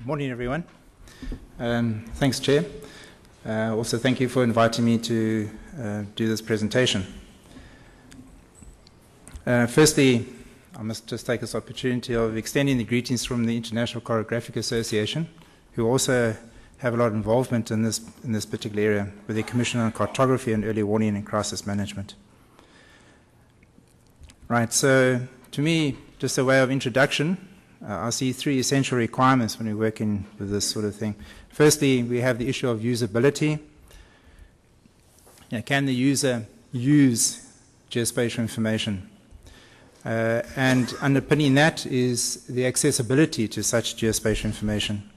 Morning, everyone. Thanks, Chair. Also, thank you for inviting me to do this presentation. Firstly, I must just take this opportunity of extending the greetings from the International Choreographic Association, who also have a lot of involvement in this particular area with their Commission on Cartography and Early Warning and Crisis Management. Right, so to me, just a way of introduction, I see three essential requirements when we're working with this sort of thing. Firstly, we have the issue of usability. Can the user use geospatial information? And underpinning that is the accessibility to such geospatial information.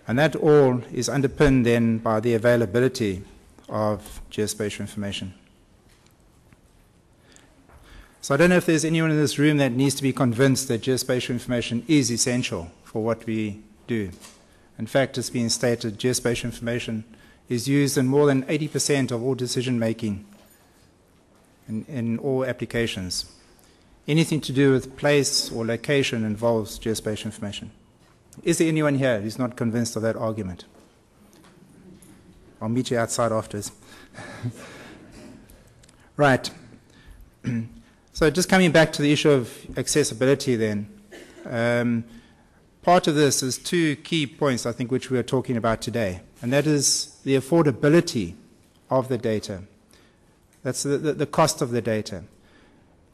And that all is underpinned then by the availability of geospatial information. So I don't know if there's anyone in this room that needs to be convinced that geospatial information is essential for what we do. In fact, it's been stated geospatial information is used in more than 80% of all decision making in all applications. Anything to do with place or location involves geospatial information. Is there anyone here who's not convinced of that argument? I'll meet you outside afterwards. Right. So just coming back to the issue of accessibility then, part of this is two key points, I think, which we are talking about today, and that is the affordability of the data. That's the cost of the data.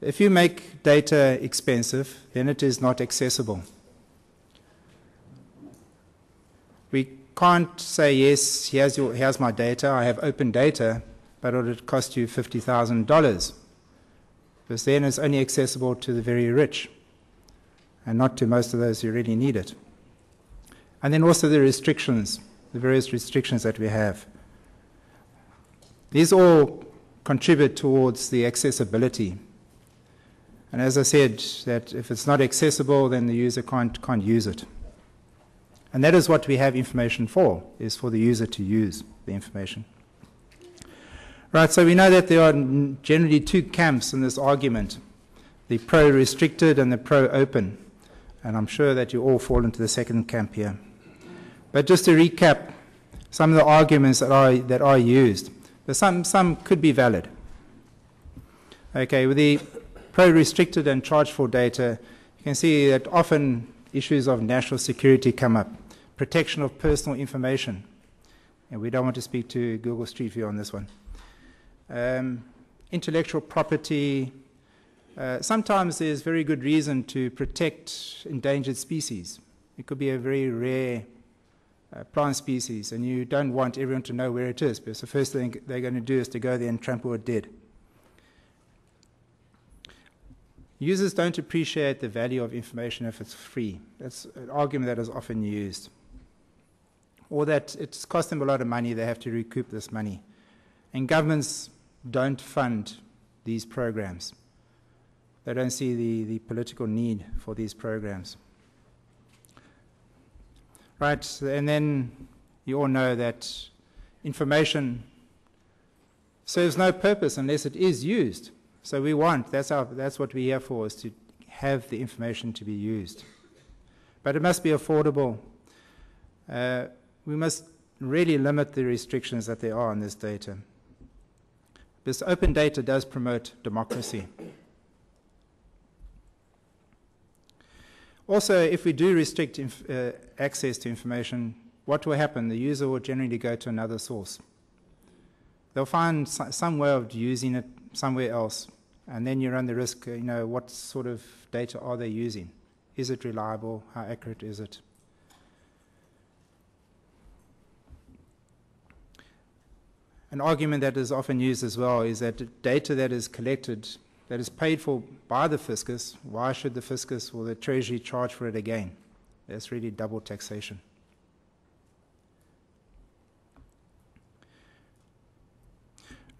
If you make data expensive, then it is not accessible. We can't say, yes, here's my data, I have open data, but it would cost you $50,000. Because then it's only accessible to the very rich and not to most of those who really need it. And then also the restrictions, the various restrictions that we have. These all contribute towards the accessibility. And as I said, that if it's not accessible, then the user can't use it. And that is what we have information for, is for the user to use the information. Right, so we know that there are generally two camps in this argument, the pro-restricted and the pro-open. And I'm sure that you all fall into the second camp here. But just to recap some of the arguments that are used, but some could be valid. Okay, with the pro-restricted and charged-for data, you can see that often issues of national security come up, protection of personal information. And we don't want to speak to Google Street View on this one. Intellectual property. Sometimes there's very good reason to protect endangered species. It could be a very rare plant species, and you don't want everyone to know where it is, because the first thing they're going to do is to go there and trample it dead. Users don't appreciate the value of information if it's free. That's an argument that is often used. Or that it's cost them a lot of money, they have to recoup this money. And governments don't fund these programs. They don't see the political need for these programs. Right, and then you all know that information serves no purpose unless it is used. So we want, that's what we're here for, is to have the information to be used. But it must be affordable. We must really limit the restrictions that there are on this data. This open data does promote democracy. Also, if we do restrict access to information, what will happen? The user will generally go to another source. They'll find some way of using it somewhere else, and then you run the risk, what sort of data are they using? Is it reliable? How accurate is it? An argument that is often used as well is that data that is collected, that is paid for by the fiscus, why should the fiscus or the treasury charge for it again? That's really double taxation.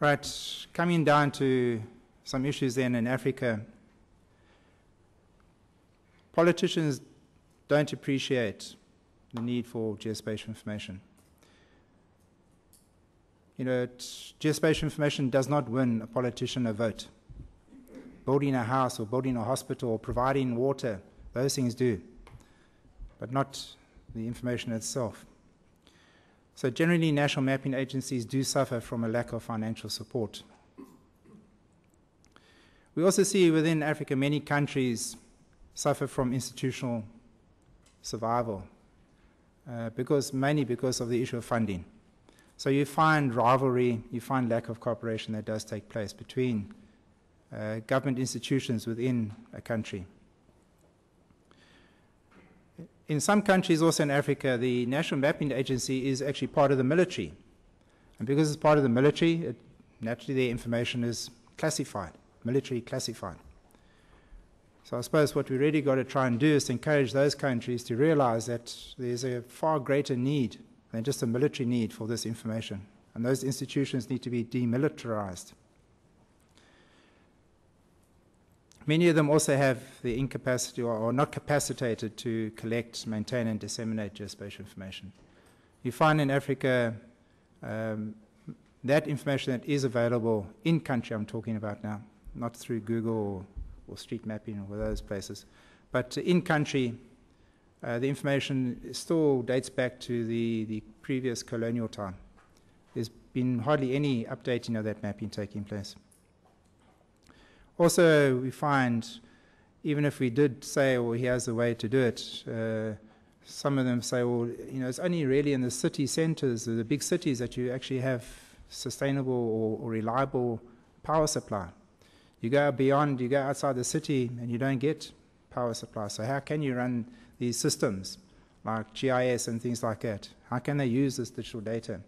Right, coming down to some issues then in Africa, politicians don't appreciate the need for geospatial information. Geospatial information does not win a politician a vote. Building a house or building a hospital or providing water, those things do. but not the information itself. So generally, national mapping agencies do suffer from a lack of financial support. We also see within Africa many countries suffer from institutional survival, mainly because of the issue of funding. So you find rivalry, you find lack of cooperation that does take place between government institutions within a country. In some countries, also in Africa, the National Mapping Agency is actually part of the military. And because it's part of the military, naturally their information is classified, military classified. So I suppose what we really got to try and do is to encourage those countries to realize that there's a far greater need than just a military need for this information. And those institutions need to be demilitarized. Many of them also have the incapacity or are not capacitated to collect, maintain, and disseminate geospatial information. You find in Africa that information that is available in country, I'm talking about now, not through Google or street mapping or those places, but in country, the information still dates back to the previous colonial time. There's been hardly any updating of that mapping taking place. Also, we find, even if we did say, well, here's the way to do it, some of them say, well, you know, it's only really in the city centers, the big cities, that you actually have sustainable or reliable power supply. You go beyond, you go outside the city, and you don't get power supply. So how can you run these systems, like GIS and things like that? How can they use this digital data?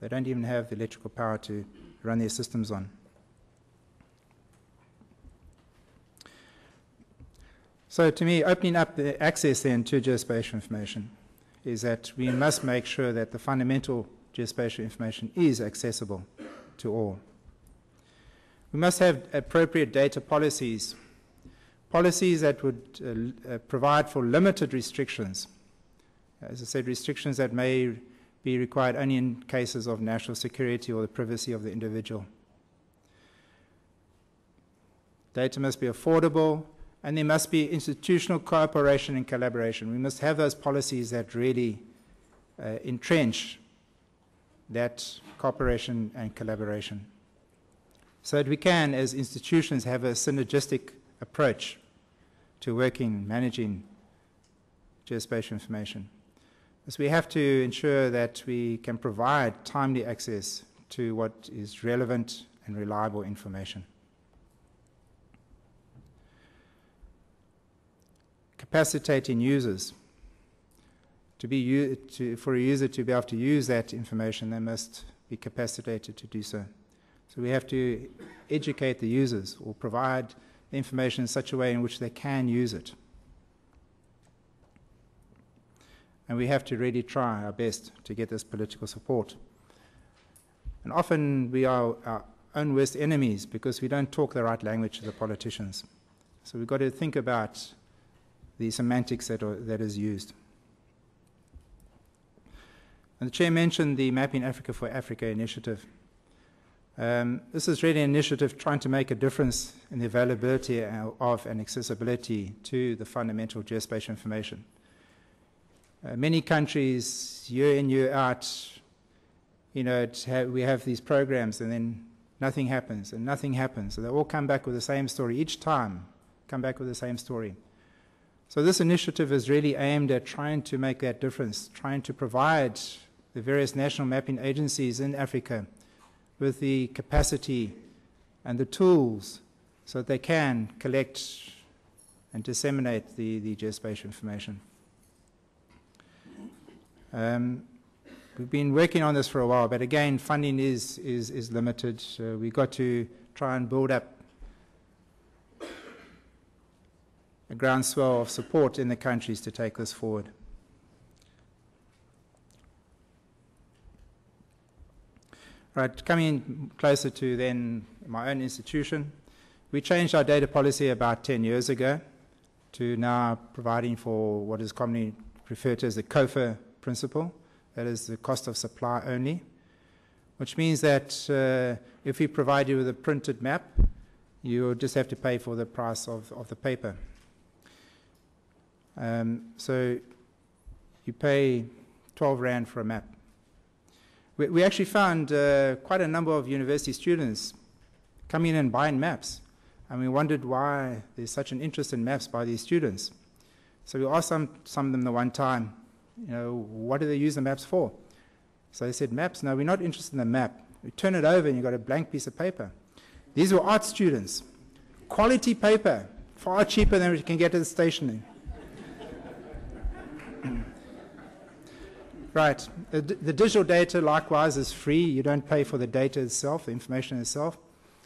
They don't even have the electrical power to run their systems on. So to me, opening up the access then to geospatial information is that we must make sure that the fundamental geospatial information is accessible to all. We must have appropriate data policies, policies that would provide for limited restrictions. As I said, restrictions that may be required only in cases of national security or the privacy of the individual. Data must be affordable, and there must be institutional cooperation and collaboration. We must have those policies that really entrench that cooperation and collaboration, so that we can, as institutions, have a synergistic approach to working, managing geospatial information. So we have to ensure that we can provide timely access to what is relevant and reliable information. Capacitating users. For a user to be able to use that information, they must be capacitated to do so. So we have to educate the users or provide the information in such a way in which they can use it. And we have to really try our best to get this political support. And often we are our own worst enemies because we don't talk the right language to the politicians. So we've got to think about the semantics that is used. And the Chair mentioned the Mapping Africa for Africa initiative. This is really an initiative trying to make a difference in the availability of and accessibility to the fundamental geospatial information. Many countries, year in, year out, you know, we have these programs and then nothing happens and nothing happens. So they all come back with the same story. Each time, come back with the same story. So this initiative is really aimed at trying to make that difference, trying to provide the various national mapping agencies in Africa with the capacity and the tools so that they can collect and disseminate the geospatial information. We've been working on this for a while, but again, funding is limited. We've got to try and build up a groundswell of support in the countries to take this forward. Right, coming closer to then my own institution, we changed our data policy about 10 years ago to now providing for what is commonly referred to as the COFA principle, that is the cost of supply only, which means that if we provide you with a printed map, you just have to pay for the price of the paper. So you pay 12 Rand for a map. We actually found quite a number of university students coming in and buying maps. And we wondered why there's such an interest in maps by these students. So we asked some of them the one time, what do they use the maps for? So they said, maps? No, we're not interested in the map. We turn it over and you've got a blank piece of paper. These were art students. Quality paper, far cheaper than we can get at the stationery. Right. The digital data, likewise, is free. You don't pay for the data itself, the information itself.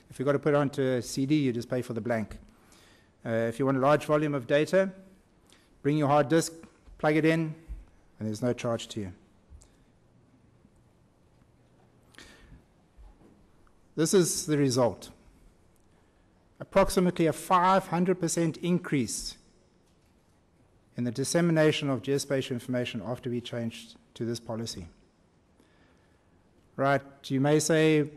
If you've got to put it onto a CD, you just pay for the blank. If you want a large volume of data, bring your hard disk, plug it in, and there's no charge to you. This is the result. Approximately a 500% increase in the dissemination of geospatial information after we changed to this policy. Right, you may say,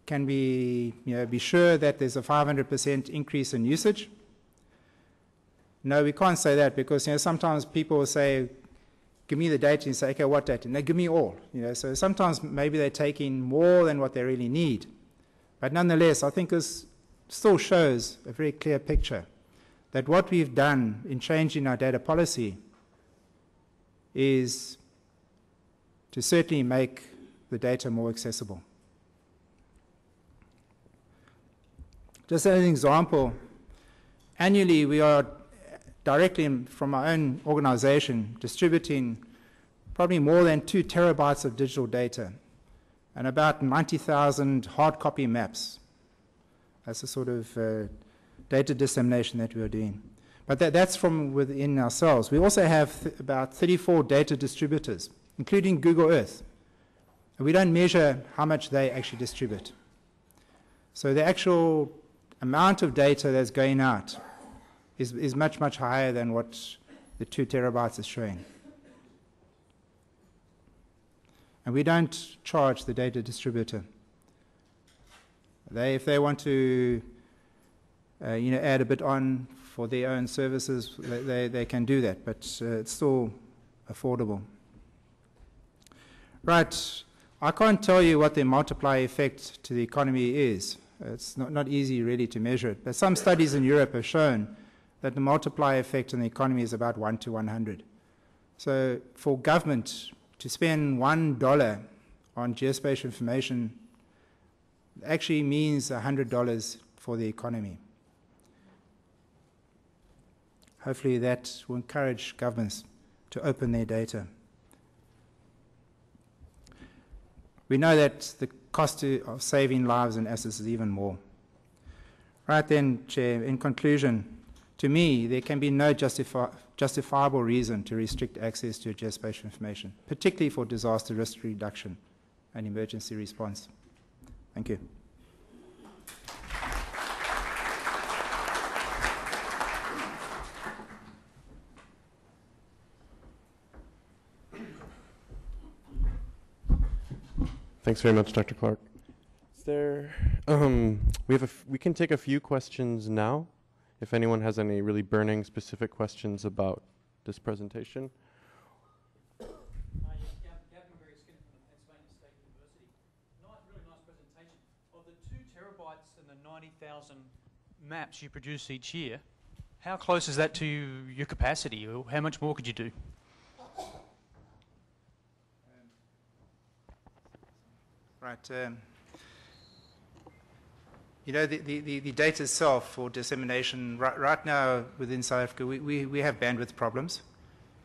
can we be sure that there's a 500% increase in usage? No, we can't say that because sometimes people will say, give me the data, and you say, okay, what data? No, give me all. So sometimes maybe they're taking more than what they really need. But nonetheless, I think this still shows a very clear picture that what we've done in changing our data policy is to certainly make the data more accessible. Just as an example, annually we are directly from our own organization distributing probably more than 2 terabytes of digital data and about 90,000 hard copy maps. That's the sort of data dissemination that we are doing. But that's from within ourselves. We also have about 34 data distributors, including Google Earth. And we don't measure how much they actually distribute. So the actual amount of data that's going out is much, much higher than what the 2 terabytes is showing. And we don't charge the data distributor. If they want to add a bit on for their own services, they can do that, but it's still affordable. Right, I can't tell you what the multiplier effect to the economy is. It's not easy really to measure it, but some studies in Europe have shown that the multiplier effect in the economy is about 1 to 100. So for government to spend $1 on geospatial information actually means $100 for the economy. Hopefully that will encourage governments to open their data. We know that the cost of saving lives and assets is even more. Right then, Chair, in conclusion, to me, there can be no justifiable reason to restrict access to geospatial information, particularly for disaster risk reduction and emergency response. Thank you. Thanks very much, Dr. Clark. Is there, we can take a few questions now, if anyone has any really burning specific questions about this presentation. Gavin McGregor Skinner from the Pennsylvania State University. Really nice presentation. Of the 2 terabytes and the 90,000 maps you produce each year, how close is that to your capacity, or how much more could you do? Right. The data itself for dissemination, right now within South Africa, we have bandwidth problems.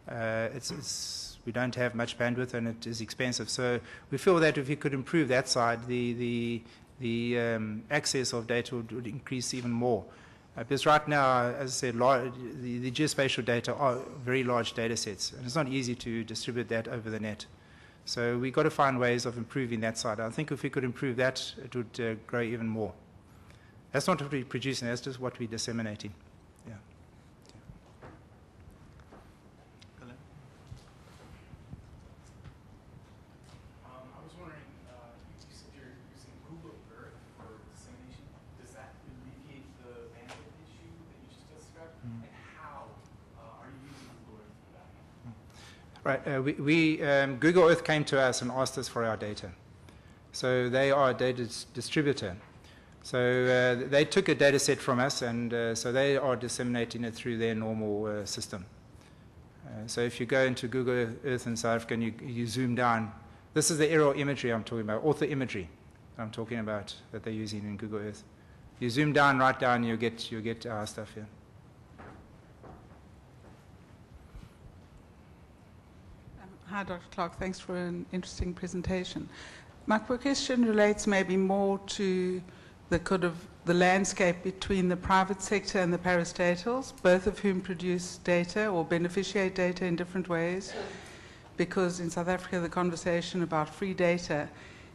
We don't have much bandwidth and it is expensive. So we feel that if we could improve that side, the access of data would increase even more. Because right now, as I said, the geospatial data are very large data sets, and it's not easy to distribute that over the net. So we've got to find ways of improving that side. I think if we could improve that, it would grow even more. That's not what we're producing, that's just what we're disseminating. Yeah. Hello. I was wondering, you said you're using Google Earth for dissemination. Does that alleviate the bandwidth issue that you just described? And how are you using Google Earth for that? Right. Google Earth came to us and asked us for our data. So they are a data distributor. So they took a data set from us, and so they are disseminating it through their normal system. So if you go into Google Earth in South Africa and you zoom down, this is the aerial imagery I'm talking about, author imagery I'm talking about that they're using in Google Earth. You zoom down, right down, you'll get our stuff here. Hi, Dr. Clark. Thanks for an interesting presentation. My question relates maybe more to the landscape between the private sector and the parastatals, both of whom produce data or beneficiate data in different ways. Because in South Africa, the conversation about free data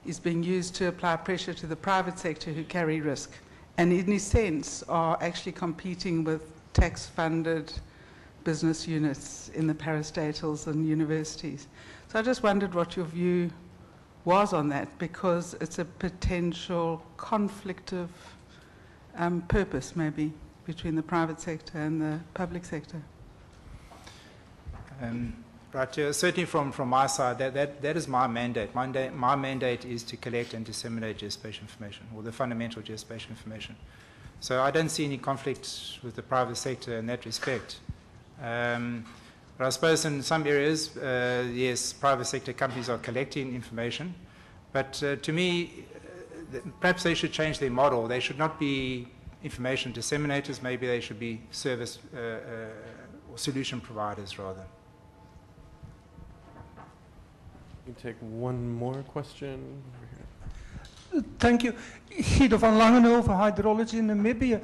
is being used to apply pressure to the private sector who carry risk, and in a sense are actually competing with tax-funded business units in the parastatals and universities. So I just wondered what your view was on that, because it's a potential conflict of purpose maybe between the private sector and the public sector. Right, certainly from my side, that is my mandate. My mandate is to collect and disseminate geospatial information, or the fundamental geospatial information. So I don't see any conflict with the private sector in that respect. But I suppose in some areas, yes, private sector companies are collecting information. But to me, perhaps they should change their model. They should not be information disseminators. Maybe they should be service or solution providers rather. You can take one more question over here. Thank you. Guido van Langenhoven, Hydrology in Namibia.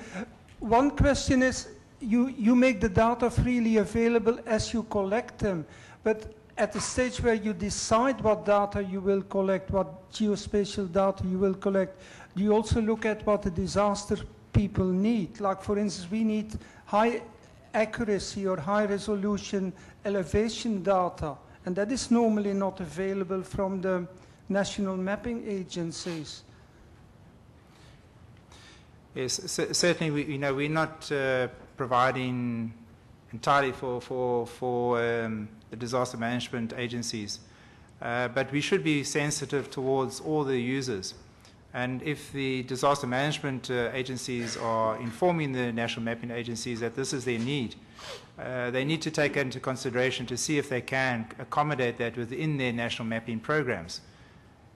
One question is, you make the data freely available as you collect them, but at the stage where you decide what data you will collect, what geospatial data you will collect, do you also look at what the disaster people need? Like, for instance, we need high accuracy or high resolution elevation data, and that is normally not available from the national mapping agencies. Yes, certainly. We're not providing entirely for the disaster management agencies, but we should be sensitive towards all the users. And if the disaster management agencies are informing the national mapping agencies that this is their need, they need to take into consideration to see if they can accommodate that within their national mapping programs.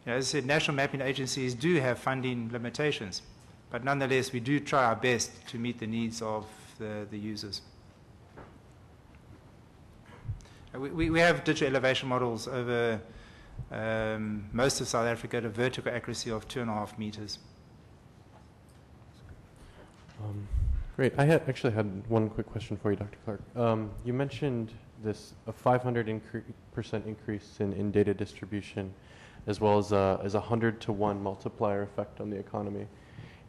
As I said, national mapping agencies do have funding limitations, but nonetheless, we do try our best to meet the needs of the users. We have digital elevation models over most of South Africa at a vertical accuracy of 2.5 meters. Great. I actually had one quick question for you, Dr. Clark. You mentioned a 500% increase in data distribution, as well as a 100-to-1 multiplier effect on the economy.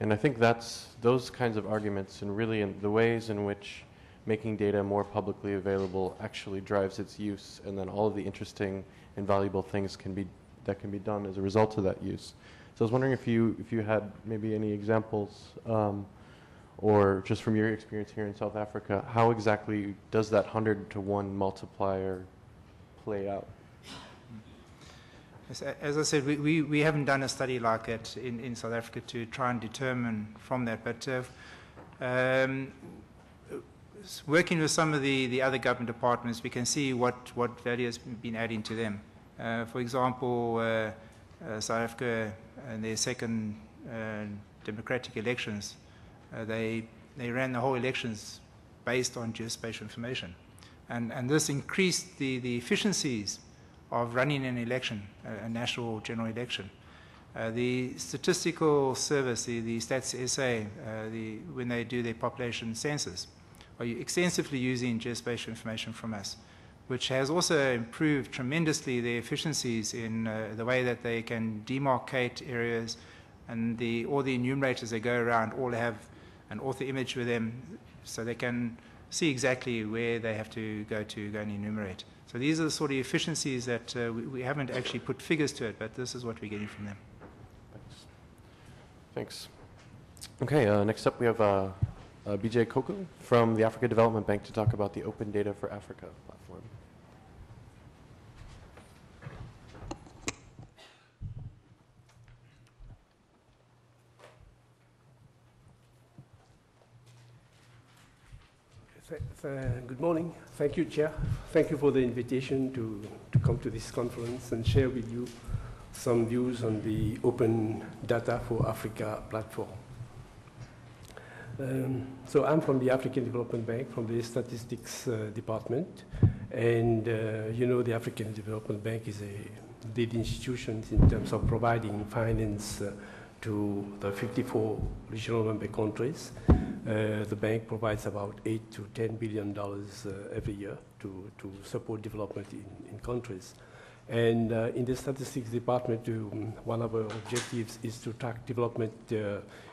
And I think those kinds of arguments, and really in the ways in which making data more publicly available actually drives its use, and then all of the interesting and valuable things that can be done as a result of that use. So I was wondering if you had maybe any examples, or just from your experience here in South Africa, how exactly does that 100-to-1 multiplier play out? As I said, we haven't done a study like that in South Africa to try and determine from that, but working with some of the other government departments, we can see what value has been adding to them. For example, South Africa in their second democratic elections, they ran the whole elections based on geospatial information. And this increased the efficiencies of running an election, a national general election. The statistical service, the Stats SA, when they do their population census, are extensively using geospatial information from us, which has also improved tremendously their efficiencies in the way that they can demarcate areas, and all the enumerators that go around all have an author image with them, so they can see exactly where they have to go and enumerate. So these are the sort of efficiencies that we haven't actually put figures to it, but this is what we're getting from them. Thanks. Okay, next up we have BJ Koko from the Africa Development Bank to talk about the Open Data for Africa platform. Good morning. Thank you, Chair. Thank you for the invitation to come to this conference and share with you some views on the Open Data for Africa platform. So I'm from the African Development Bank, from the Statistics Department. And you know, the African Development Bank is a lead institution in terms of providing finance to the 54 regional member countries. The bank provides about $8 to $10 billion every year to support development in countries. And in the statistics department, one of our objectives is to track development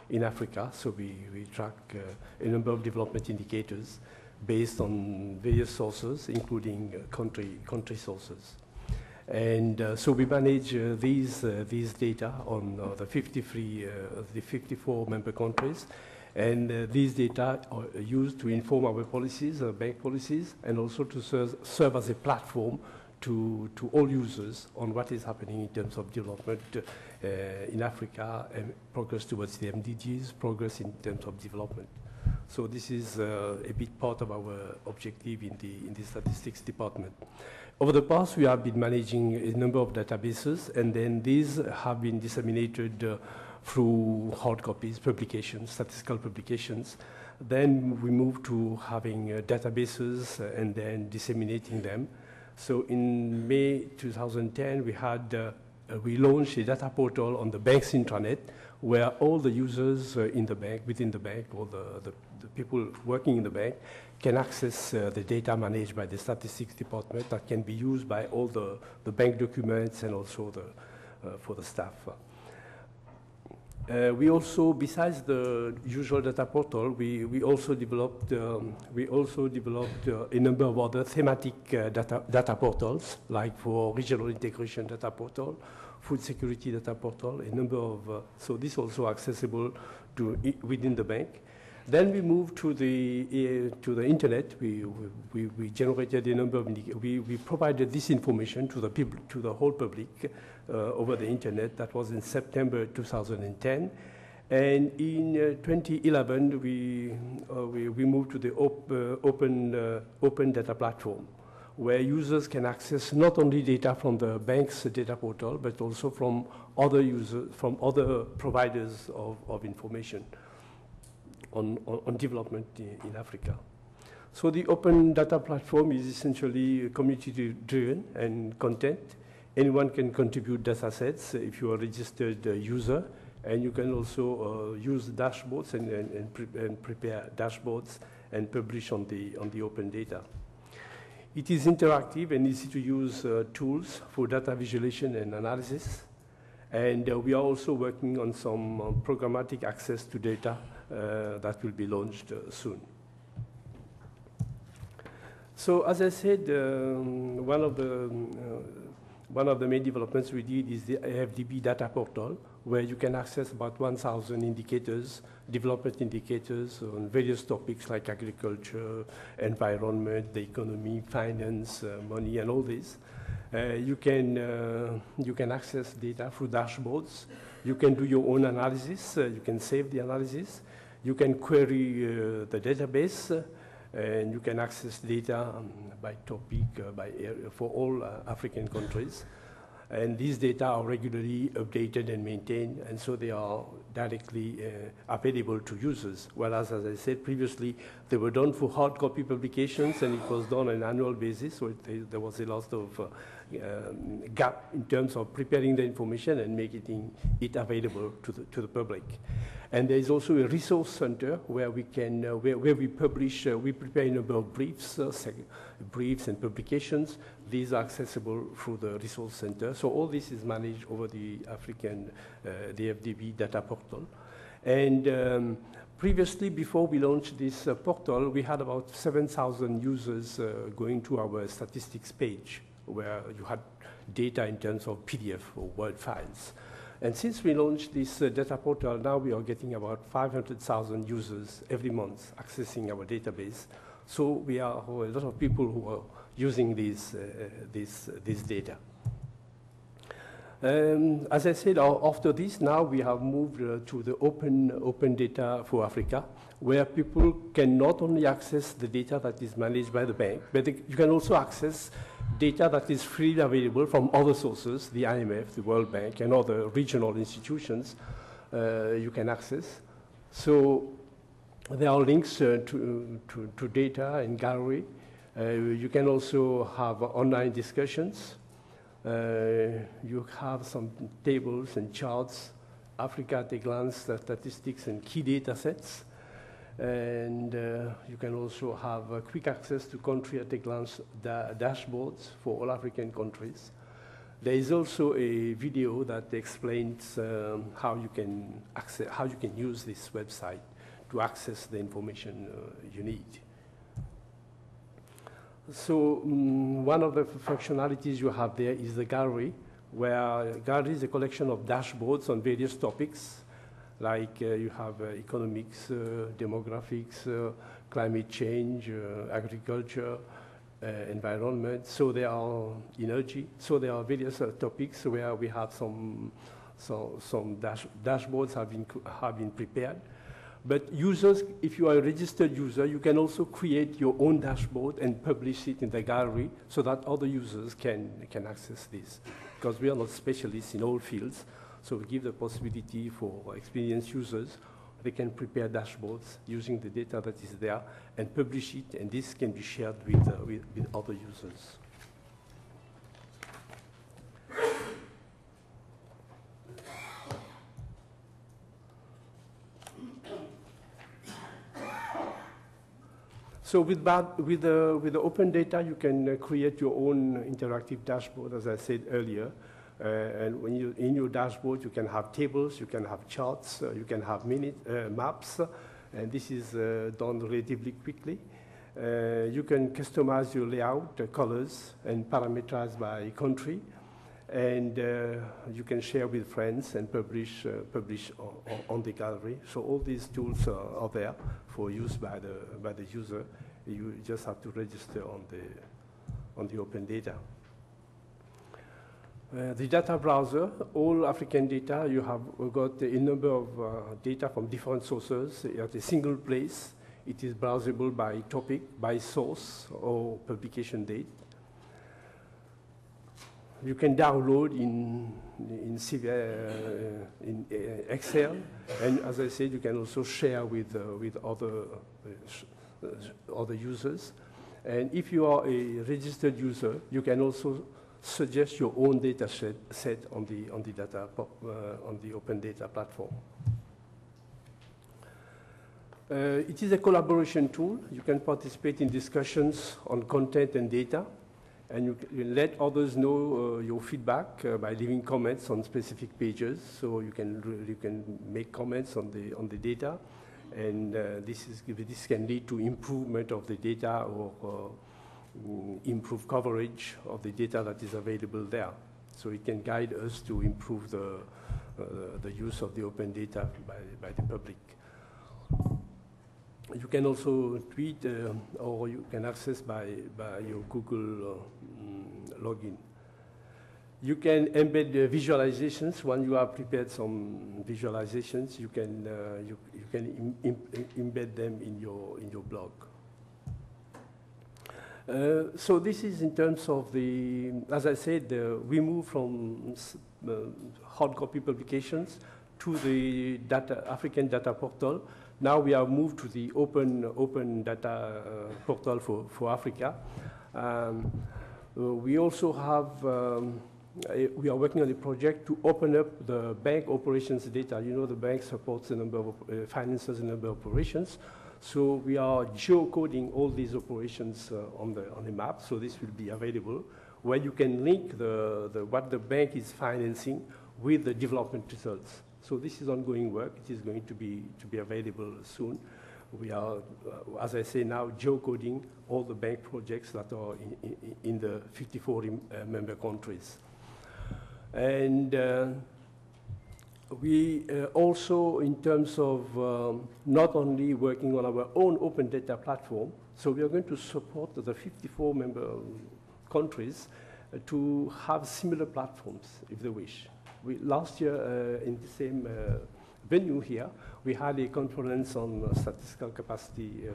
in Africa. So we track a number of development indicators based on various sources, including country sources. And so we manage these data on the 54 member countries. And these data are used to inform our policies, bank policies, and also to serve as a platform to all users on what is happening in terms of development in Africa and progress towards the MDGs, progress in terms of development. So this is a big part of our objective in the statistics department. Over the past, we have been managing a number of databases, and then these have been disseminated through hard copies, publications, statistical publications. Then we moved to having databases and then disseminating them. So in May 2010, we launched a data portal on the bank's intranet where all the users in the bank, within the bank, all the people working in the bank can access the data managed by the statistics department that can be used by all the bank documents and also for the staff. We also, besides the usual data portal, we also developed a number of other thematic data portals, like for regional integration data portal, food security data portal, a number of, so this also accessible within the bank. Then we moved to the internet. We generated a number of, we provided this information to the whole public over the internet. That was in September 2010. And in 2011, we moved to the open data platform, where users can access not only data from the bank's data portal, but also from other users, from other providers of information on development in Africa. So the open data platform is essentially community-driven and content. Anyone can contribute data sets if you are a registered user, and you can also use dashboards and prepare dashboards and publish on the open data. It is interactive and easy to use tools for data visualization and analysis. And we are also working on some programmatic access to data that will be launched soon. So as I said, one of the main developments we did is the AFDB data portal, where you can access about 1,000 indicators, development indicators on various topics like agriculture, environment, the economy, finance, money, and all this. You can access data through dashboards. You can do your own analysis. You can save the analysis. You can query the database, and you can access data by topic, by area for all African countries. And these data are regularly updated and maintained, and so they are directly available to users. Whereas, as I said previously, they were done for hard copy publications, and it was done on an annual basis, so there was a lot of gap in terms of preparing the information and making it available to the public. And there is also a resource center where we can, where we publish, we prepare a number of briefs and publications. These are accessible through the resource center. So all this is managed over the African, the FDB data portal. And previously, before we launched this portal, we had about 7,000 users going to our statistics page, where you had data in terms of PDF or Word files. And since we launched this data portal, now we are getting about 500,000 users every month accessing our database. So we are a lot of people who are using this data. As I said, after this, now we have moved to the open data for Africa, where people can not only access the data that is managed by the bank, but you can also access data that is freely available from other sources, the IMF, the World Bank, and other regional institutions you can access. So there are links to data and gallery. You can also have online discussions. You have some tables and charts, Africa at a glance, statistics and key data sets. And you can also have quick access to country at a glance dashboards for all African countries. There is also a video that explains how you can use this website to access the information you need. So one of the functionalities you have there is the gallery, where gallery is a collection of dashboards on various topics, like you have economics, demographics, climate change, agriculture, environment. So there are energy. So there are various topics where we have some dashboards have been prepared. But users, if you are a registered user, you can also create your own dashboard and publish it in the gallery so that other users can access this. Because we are not specialists in all fields, so we give the possibility for experienced users. They can prepare dashboards using the data that is there and publish it, and this can be shared with other users. So with the open data, you can create your own interactive dashboard, as I said earlier. And when in your dashboard, you can have tables, you can have charts, you can have maps, and this is done relatively quickly. You can customize your layout, colors, and parameterize by country. And you can share with friends and publish on the gallery. So all these tools are there for use by the user. You just have to register on the open data. The data browser, all African data, you have got a number of data from different sources at a single place. It is browsable by topic, by source, or publication date. You can download in Excel, and as I said, you can also share with other users. And if you are a registered user, you can also suggest your own data set on the open data platform. It is a collaboration tool. You can participate in discussions on content and data. And you let others know your feedback by leaving comments on specific pages. So you can make comments on the data, and this can lead to improvement of the data or improve coverage of the data that is available there. So it can guide us to improve the use of the open data by the public. You can also tweet or you can access by your Google login. You can embed visualizations. When you have prepared some visualizations, you can embed them in your blog. So this is in terms of the, as I said, we move from hard copy publications to the African data portal. Now we have moved to the open data portal for Africa. We also have, we are working on a project to open up the bank operations data. You know, the bank supports a number of, finances a number of operations. So we are geocoding all these operations on the map. So this will be available, where you can link what the bank is financing with the development results. So this is ongoing work. It is going to be available soon. We are, as I say now, geocoding all the bank projects that are in the 54 member countries. And we also, in terms of not only working on our own open data platform, so we are going to support the 54 member countries to have similar platforms if they wish. Last year, in the same venue here, we had a conference on statistical capacity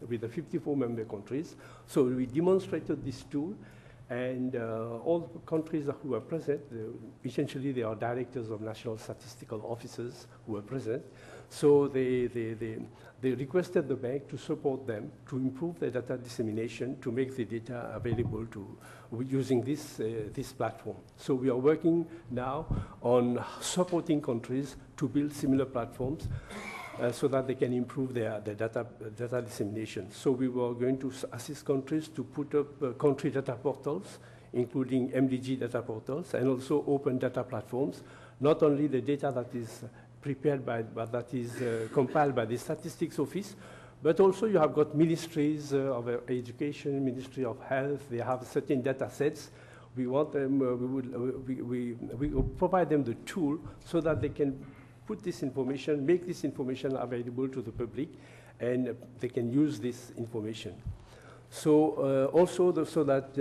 with the 54 member countries. So we demonstrated this tool, and all countries who were present, essentially they are directors of national statistical offices who were present. So they requested the bank to support them to improve the data dissemination, to make the data available using this platform. So we are working now on supporting countries to build similar platforms so that they can improve their data dissemination. So we were going to assist countries to put up country data portals, including MDG data portals, and also open data platforms. Not only the data that is prepared but that is compiled by the Statistics Office, but also you have got ministries of education, Ministry of Health. They have certain data sets. We want them. We will provide them the tool so that they can put this information, make this information available to the public, and they can use this information. So also so that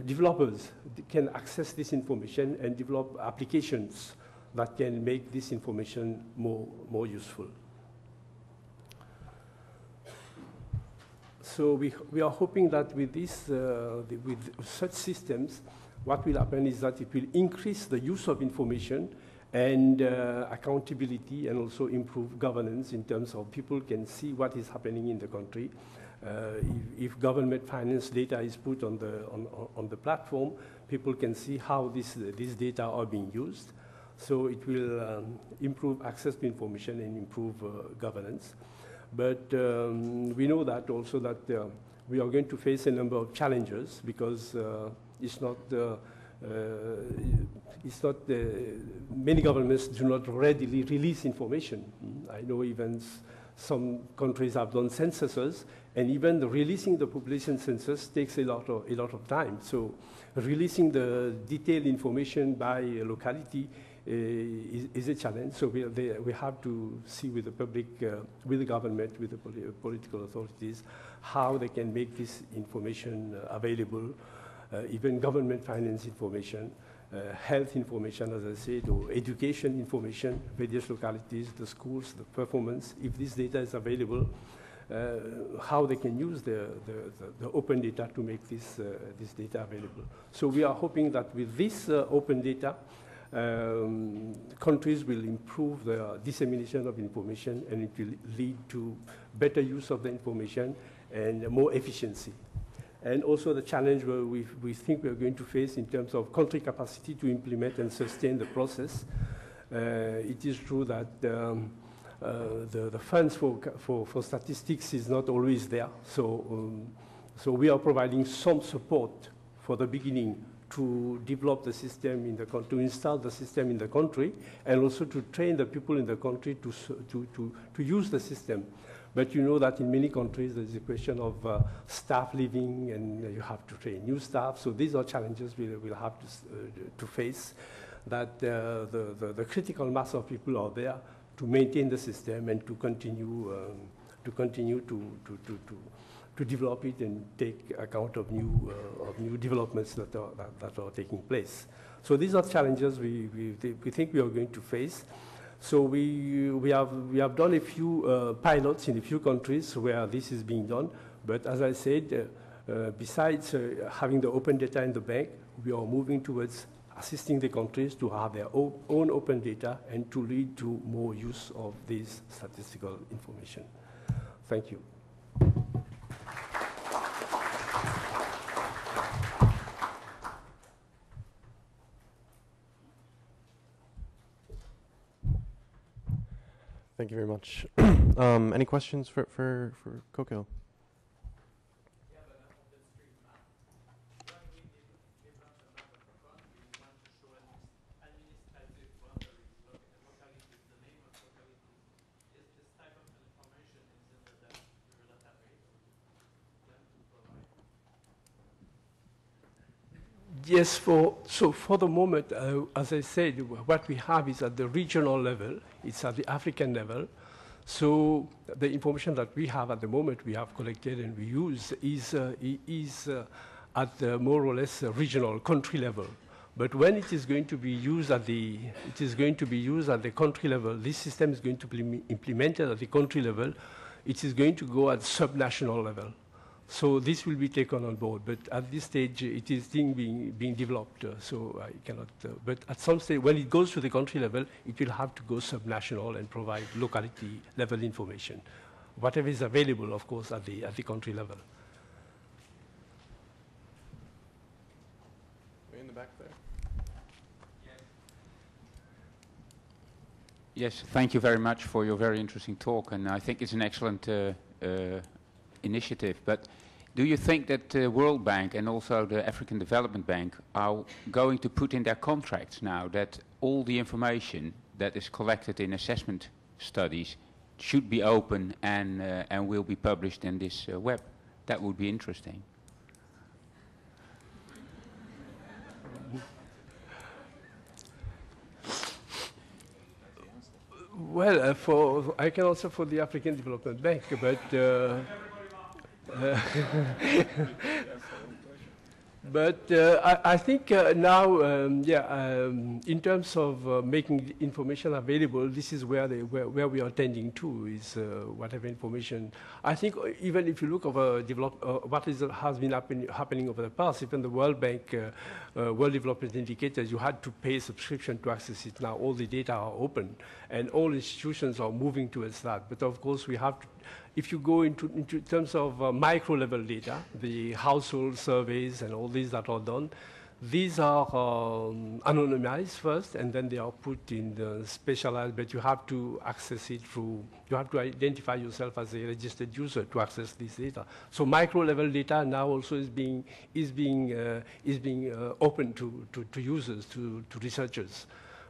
developers can access this information and develop applications that can make this information more useful. So we are hoping that with this, with such systems, what will happen is that it will increase the use of information and accountability, and also improve governance in terms of people can see what is happening in the country. If government finance data is put on the platform, people can see how these data are being used. So it will improve access to information and improve governance. But we know that also that we are going to face a number of challenges, because many governments do not readily release information. I know even some countries have done censuses, and even releasing the population census takes a lot of time. So releasing the detailed information by locality is a challenge. So we have to see with the public, with the government, with the political authorities, how they can make this information available, even government finance information, health information, as I said, or education information, various localities, the schools, the performance. If this data is available, how they can use the open data to make this data available. So we are hoping that with this open data, countries will improve the dissemination of information, and it will lead to better use of the information and more efficiency. And also the challenge where we think we are going to face in terms of country capacity to implement and sustain the process. It is true that the funds for statistics is not always there. So we are providing some support for the beginning to develop the system in the country, to install the system in the country, and also to train the people in the country to use the system. But you know that in many countries there's a question of staff leaving, and you have to train new staff. So these are challenges we'll have to face, that the critical mass of people are there to maintain the system and to continue to develop it and take account of new developments that are taking place. So these are challenges we think we are going to face. So we have done a few pilots in a few countries where this is being done. But as I said, besides having the open data in the bank, we are moving towards assisting the countries to have their own open data and to lead to more use of this statistical information. Thank you. Thank you very much. Any questions for Coco? Yes, for the moment, as I said, what we have is at the regional level, it's at the African level. So the information that we have at the moment, we have collected and we use is at the more or less regional country level. But when it is going to be used at the country level, this system is going to be implemented at the country level. It is going to go at subnational level. So this will be taken on board, but at this stage it is still being developed, so I cannot, but at some stage when it goes to the country level, it will have to go subnational and provide locality level information. Whatever is available, of course, at the country level. Way in the back there. Yes, thank you very much for your very interesting talk, and I think it's an excellent initiative. But do you think that the World Bank and also the African Development Bank are going to put in their contracts now that all the information that is collected in assessment studies should be open and will be published in this web? That would be interesting. Well, I can answer for the African Development Bank, but I think now, in terms of making making available, this is where we are tending to, is whatever information. I think even if you look over what has been happening over the past, even the World Bank World Development Indicators, you had to pay a subscription to access it. Now all the data are open, and all institutions are moving towards that. But of course, we have to, if you go into terms of micro-level data, the household surveys and all these that are done, these are anonymized first, and then they are put in the specialized, but you have to access it through, you have to identify yourself as a registered user to access this data. So micro-level data now also is being open to users, to researchers,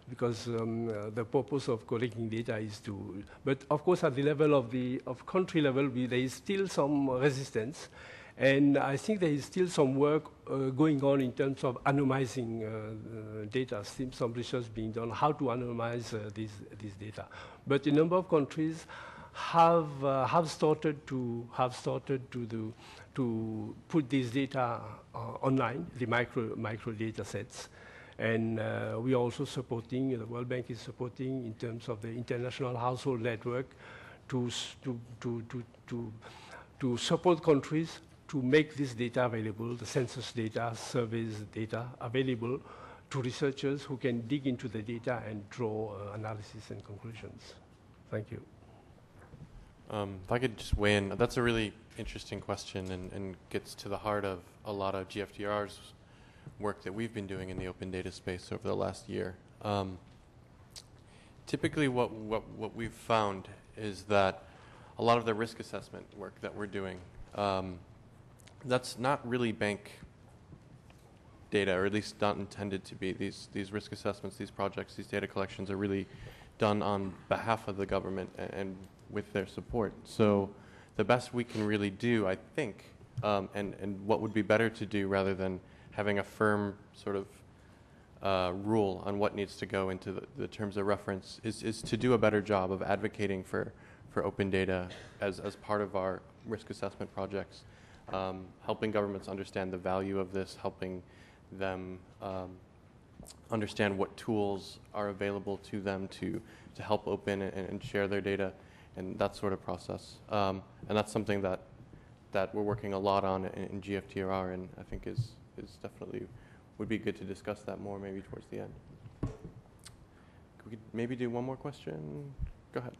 because the purpose of collecting data is to, but of course at the level of country level, there is still some resistance. And I think there is still some work going on in terms of anonymizing data, still some research being done, how to anonymize this data. But a number of countries have started to put this data online, the micro data sets. And we are also supporting, the World Bank is supporting in terms of the International Household Network to support countries to make this data available, the census data, surveys data available to researchers who can dig into the data and draw analysis and conclusions. Thank you. If I could just weigh in, that's a really interesting question and gets to the heart of a lot of GFDR's work that we've been doing in the open data space over the last year. Typically what we've found is that a lot of the risk assessment work that we're doing, that's not really bank data, or at least not intended to be. These risk assessments, these projects, these data collections are really done on behalf of the government and with their support. So the best we can really do, I think, and what would be better to do rather than having a firm sort of rule on what needs to go into the terms of reference is to do a better job of advocating for open data as part of our risk assessment projects. Helping governments understand the value of this, helping them understand what tools are available to them to help open and share their data, and that sort of process. And that's something that we're working a lot on in GFTRR, and I think is definitely would be good to discuss that more maybe towards the end. We could maybe do one more question. Go ahead.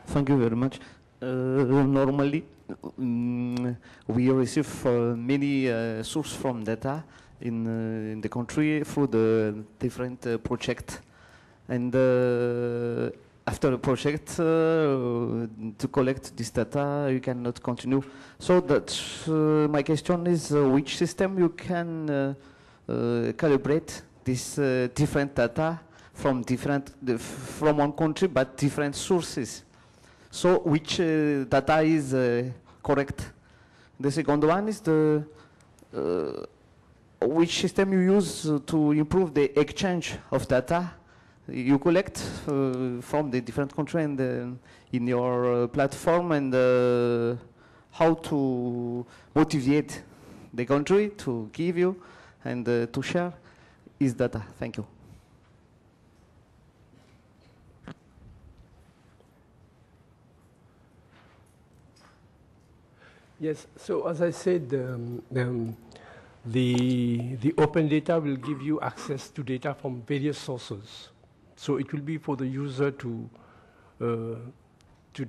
Thank you very much. Normally, we receive many sources from data in the country through the different projects. And after the project, to collect this data, you cannot continue. So that my question is, which system you can calibrate this different data from one country, but different sources? So which data is correct? The second one is which system you use to improve the exchange of data you collect from the different countries and in your platform, and how to motivate the country to give you and to share is data. Thank you. Yes, so as I said, the open data will give you access to data from various sources. So it will be for the user to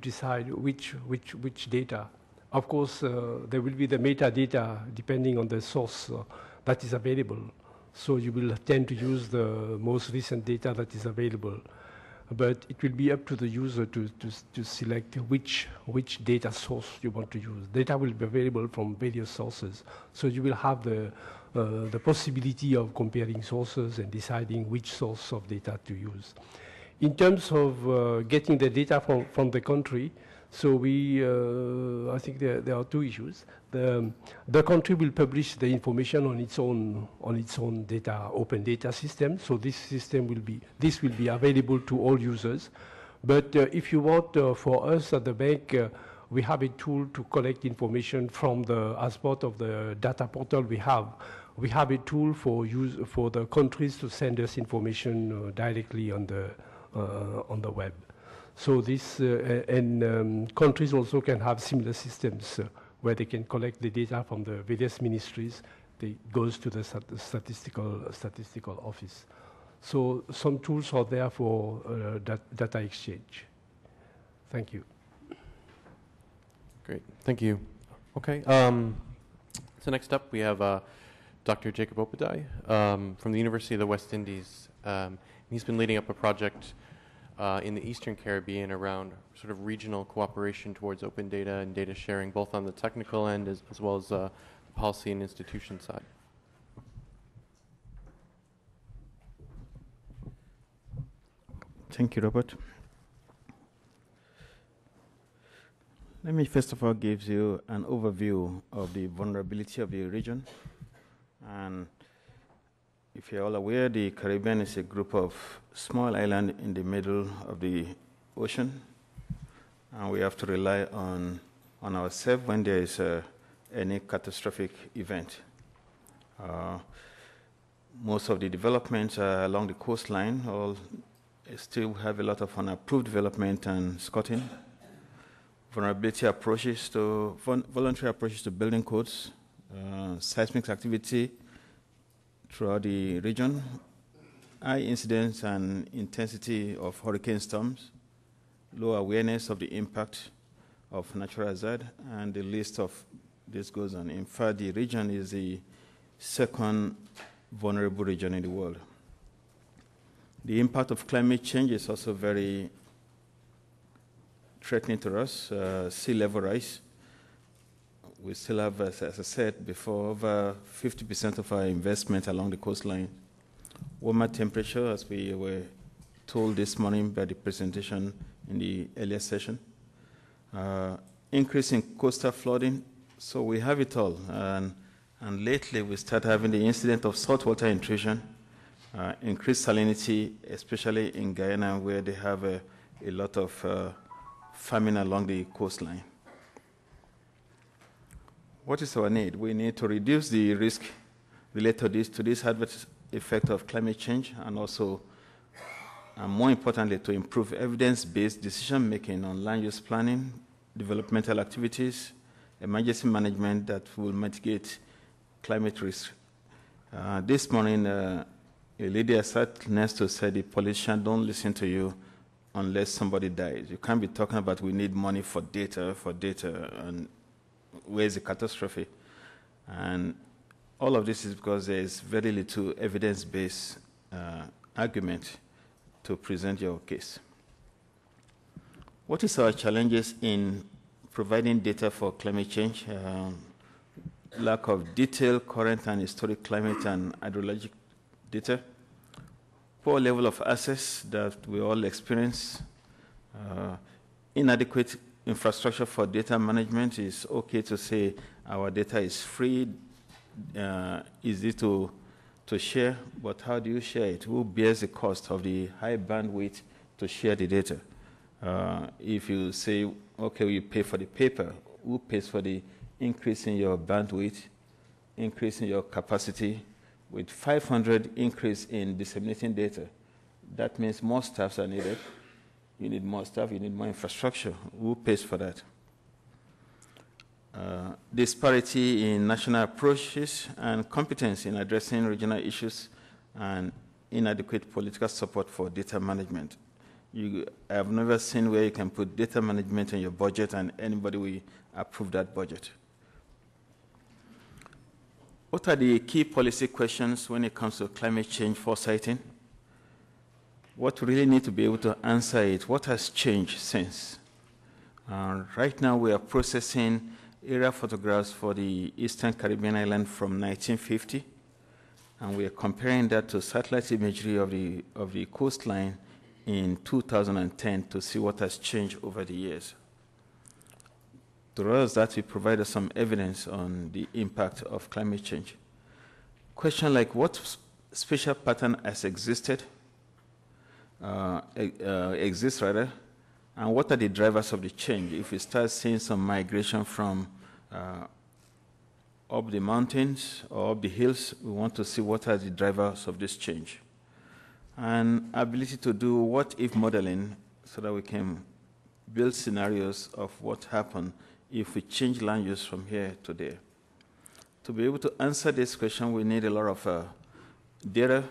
decide which data. Of course, there will be the metadata depending on the source that is available. So you will tend to use the most recent data that is available. But it will be up to the user to select which data source you want to use. Data will be available from various sources. So you will have the possibility of comparing sources and deciding which source of data to use. In terms of getting the data from the country, so I think there are two issues. The country will publish the information on its own data, open data system. So this will be available to all users. But if you want, for us at the bank, we have a tool to collect information from as part of the data portal we have. We have a tool for the countries to send us information directly on the web. So this countries also can have similar systems where they can collect the data from the various ministries. It goes to the statistical office. So some tools are there for data exchange. Thank you. Great, thank you. Okay, so next up we have Dr. Jacob Opedai from the University of the West Indies. He's been leading up a project in the Eastern Caribbean around sort of regional cooperation towards open data and data sharing, both on the technical end as well as the policy and institution side. Thank you, Robert. Let me first of all give you an overview of the vulnerability of the region. And if you're all aware, the Caribbean is a group of small islands in the middle of the ocean, and we have to rely on ourselves when there is any catastrophic event. Most of the developments along the coastline still have a lot of unapproved development and squatting. Voluntary approaches to building codes, seismic activity throughout the region, high incidence and intensity of hurricane storms, low awareness of the impact of natural hazard, and the list of this goes on. In fact, the region is the second vulnerable region in the world. The impact of climate change is also very threatening to us. Sea level rise. We still have, as I said before, over 50% of our investment along the coastline. Warmer temperature, as we were told this morning by the presentation in the earlier session. Increase in coastal flooding. So we have it all. And lately we start having the incident of saltwater intrusion, increased salinity, especially in Guyana, where they have a lot of famine along the coastline. What is our need? We need to reduce the risk related to this adverse effect of climate change, and also, more importantly, to improve evidence-based decision-making on land use planning, developmental activities, emergency management that will mitigate climate risk. This morning, a lady sat next to said, the politicians don't listen to you unless somebody dies. You can't be talking about we need money for data, and where's the catastrophe? And all of this is because there is very little evidence-based argument to present your case. What is our challenges in providing data for climate change? Lack of detailed, current, and historic climate and hydrologic data. Poor level of access that we all experience. Inadequate infrastructure for data management. Is okay to say our data is free, easy to share, but how do you share it? Who bears the cost of the high bandwidth to share the data? If you say, okay, we pay for the paper, who pays for the increase in your bandwidth, increase in your capacity, with 500 increase in disseminating data. That means more staffs are needed. You need more staff, you need more infrastructure. Who pays for that? Disparity in national approaches and competence in addressing regional issues and inadequate political support for data management. I have never seen where you can put data management in your budget and anybody will approve that budget. What are the key policy questions when it comes to climate change foresighting? What we really need to be able to answer it, what has changed since? Right now we are processing aerial photographs for the Eastern Caribbean island from 1950, and we are comparing that to satellite imagery of the coastline in 2010 to see what has changed over the years. To us, that will provide us some evidence on the impact of climate change. Question like what spatial pattern has exists, and what are the drivers of the change? If we start seeing some migration from up the mountains or up the hills, we want to see what are the drivers of this change. And ability to do what-if modeling so that we can build scenarios of what happened if we change land use from here to there. To be able to answer this question, we need a lot of data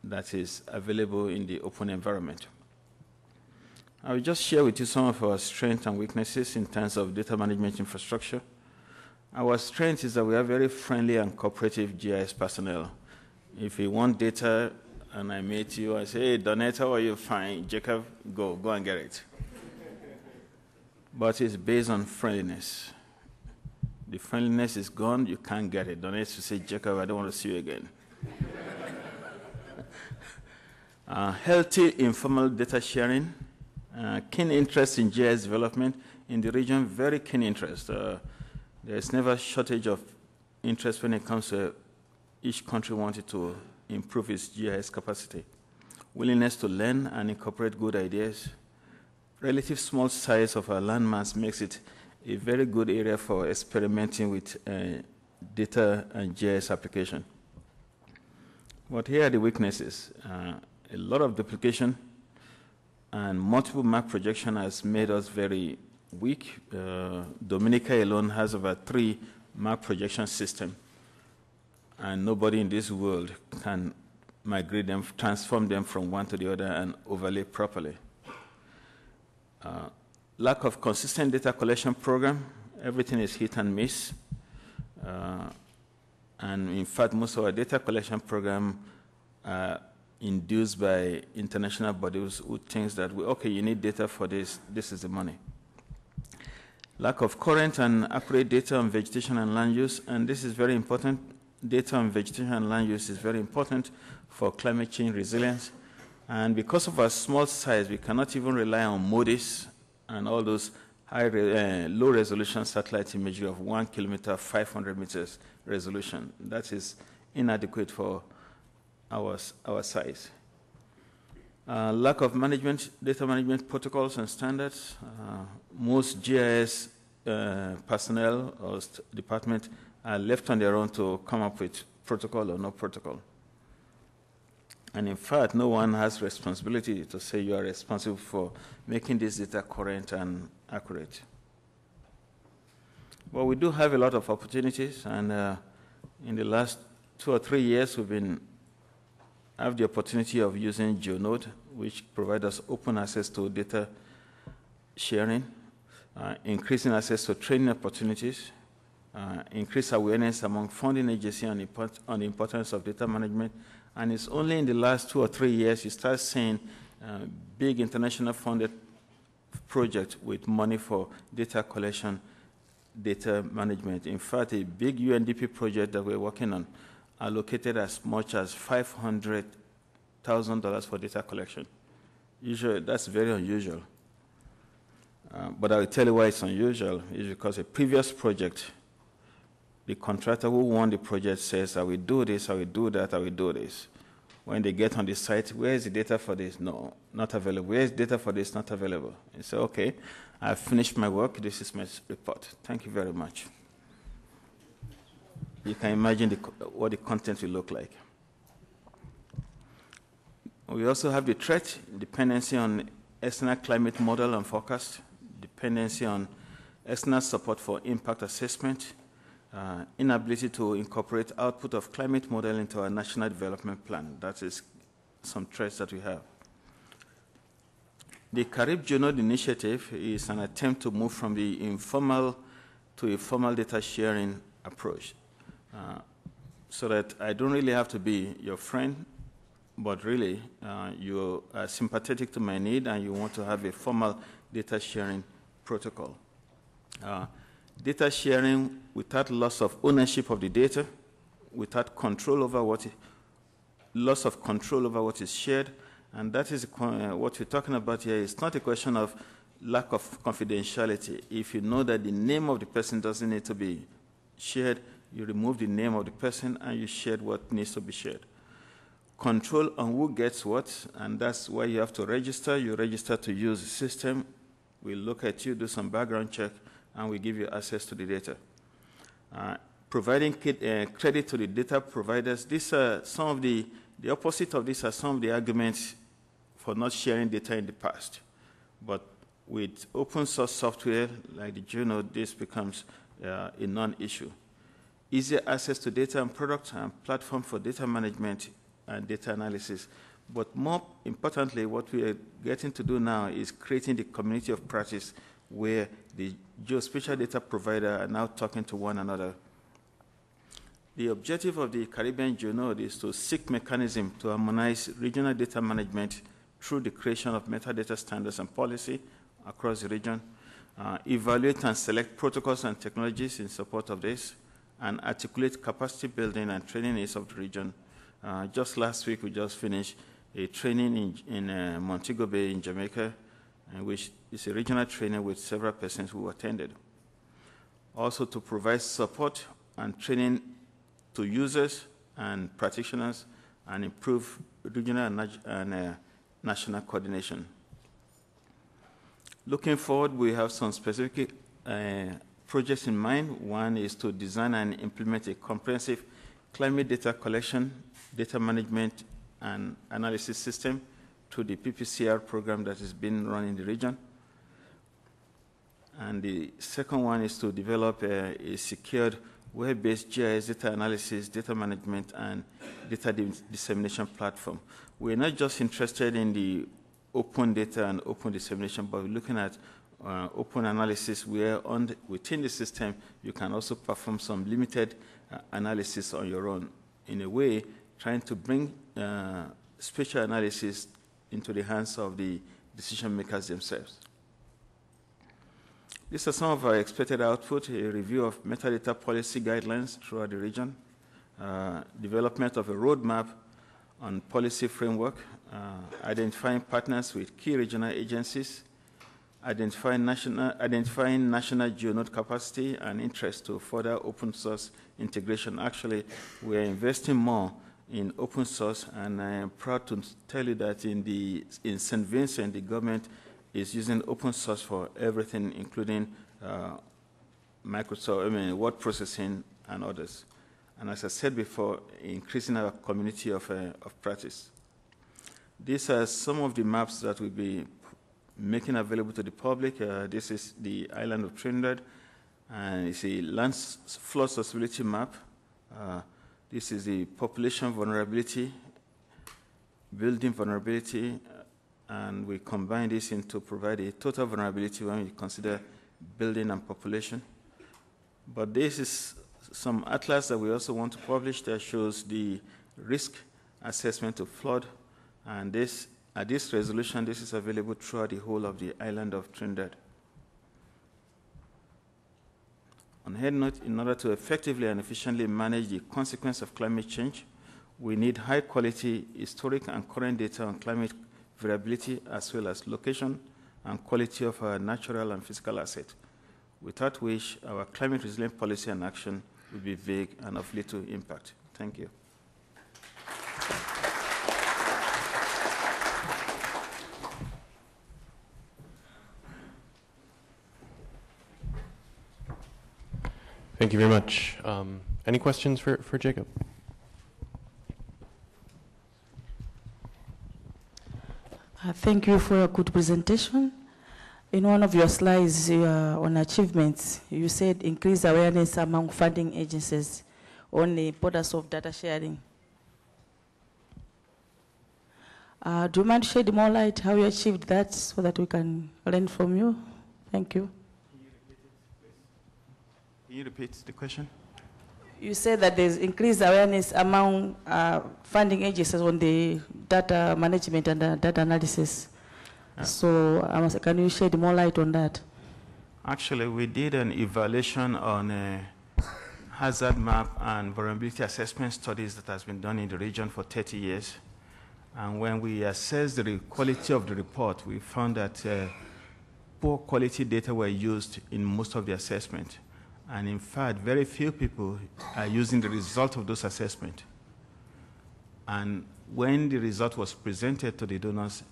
that is available in the open environment. I will just share with you some of our strengths and weaknesses in terms of data management infrastructure. Our strength is that we are very friendly and cooperative GIS personnel. If you want data and I meet you, I say, hey, Donette, how are you? Fine. Jacob, go and get it. But it's based on friendliness. The friendliness is gone, you can't get it. Donette will say, Jacob, I don't want to see you again. Healthy informal data sharing, keen interest in GIS development in the region, very keen interest. There's never a shortage of interest when it comes to each country wanting to improve its GIS capacity. Willingness to learn and incorporate good ideas. Relative small size of our landmass makes it a very good area for experimenting with data and GIS application. But here are the weaknesses. A lot of duplication and multiple map projection has made us very weak. Dominica alone has over 3 map projection systems, and nobody in this world can migrate them, transform them from one to the other and overlay properly. Lack of consistent data collection program. Everything is hit and miss. And in fact, most of our data collection program are induced by international bodies who think that, okay, you need data for this, this is the money. Lack of current and accurate data on vegetation and land use, and this is very important. Data on vegetation and land use is very important for climate change resilience. And because of our small size, we cannot even rely on MODIS and all those low-resolution satellite imagery of 1 kilometer, 500 meters resolution. That is inadequate for our size. Lack of data management protocols and standards. Most GIS personnel or department are left on their own to come up with protocol or no protocol. And in fact, no one has responsibility to say you are responsible for making this data current and accurate. But we do have a lot of opportunities, and in the last 2 or 3 years, we've have the opportunity of using GeoNode, which provides us open access to data sharing, increasing access to training opportunities, increase awareness among funding agencies on the importance of data management. And it's only in the last 2 or 3 years you start seeing big international funded projects with money for data collection, data management. In fact, a big UNDP project that we're working on allocated as much as $500,000 for data collection. Usually, that's very unusual. But I will tell you why it's unusual. It's because a previous project, the contractor who won the project says, I will do this, I will do that, I will do this. when they get on the site, where is the data for this? No, not available. Where is data for this? Not available. You say, okay, I've finished my work. This is my report. Thank you very much. You can imagine what the content will look like. We also have the threat, dependency on external climate model and forecast, dependency on external support for impact assessment, inability to incorporate output of climate model into our national development plan. That is some threats that we have. The Carib Genode Initiative is an attempt to move from the informal to a formal data sharing approach, so that I don't really have to be your friend, but really you are sympathetic to my need and you want to have a formal data sharing protocol. Data sharing without loss of ownership of the data, without control over loss of control over what is shared, and that is what we're talking about here. It's not a question of lack of confidentiality. If you know that the name of the person doesn't need to be shared, you remove the name of the person and you share what needs to be shared. Control on who gets what, and that's why you have to register. You register to use the system. We look at you, do some background check, and we give you access to the data. Providing credit to the data providers. These are some of the opposite of this are some of the arguments for not sharing data in the past. But with open source software like the Genode, this becomes a non-issue. Easier access to data and products and platform for data management and data analysis. But more importantly, what we are getting to do now is creating the community of practice where the geospatial data provider are now talking to one another. The objective of the Caribbean Genode is to seek mechanisms to harmonize regional data management through the creation of metadata standards and policy across the region, evaluate and select protocols and technologies in support of this, and articulate capacity building and training needs of the region. Just last week, we just finished a training in Montego Bay in Jamaica, which is a regional training with several persons who attended. Also to provide support and training to users and practitioners and improve regional and national coordination. Looking forward, we have some specific projects in mind. One is to design and implement a comprehensive climate data collection, data management, and analysis system through the PPCR program that is being run in the region. And the second one is to develop a secured web-based GIS data analysis, data management, and data dissemination platform. We're not just interested in the open data and open dissemination, but we're looking at open analysis where within the system you can also perform some limited analysis on your own, in a way trying to bring spatial analysis into the hands of the decision makers themselves. These are some of our expected output: a review of metadata policy guidelines throughout the region, development of a roadmap on policy framework, identifying partners with key regional agencies, identifying national GeoNode capacity and interest to further open source integration. Actually, we are investing more in open source, and I am proud to tell you that in St. Vincent, the government is using open source for everything, including Microsoft, word processing and others. And as I said before, increasing our community of practice. These are some of the maps that we'll be making available to the public. This is the island of Trinidad, and it's a land flood susceptibility map. This is the population vulnerability, building vulnerability, and we combine this into provide a total vulnerability when we consider building and population. But this is some atlas that we also want to publish that shows the risk assessment of flood, and this at this resolution, this is available throughout the whole of the island of Trinidad. On head note, in order to effectively and efficiently manage the consequence of climate change, we need high-quality historic and current data on climate variability, as well as location and quality of our natural and physical assets, without which our climate resilient policy and action will be vague and of little impact. Thank you. Thank you very much. Any questions for Jacob? Thank you for a good presentation. In one of your slides on achievements, you said increase awareness among funding agencies on the importance of data sharing. Do you mind to shed more light how you achieved that so that we can learn from you? Thank you. Can you repeat the question? You said that there's increased awareness among funding agencies on the data management and data analysis. So can you shed more light on that? Actually, we did an evaluation on hazard map and vulnerability assessment studies that has been done in the region for 30 years. And when we assessed the quality of the report, we found that poor quality data were used in most of the assessment. And in fact, very few people are using the result of those assessments. And when the result was presented to the donors,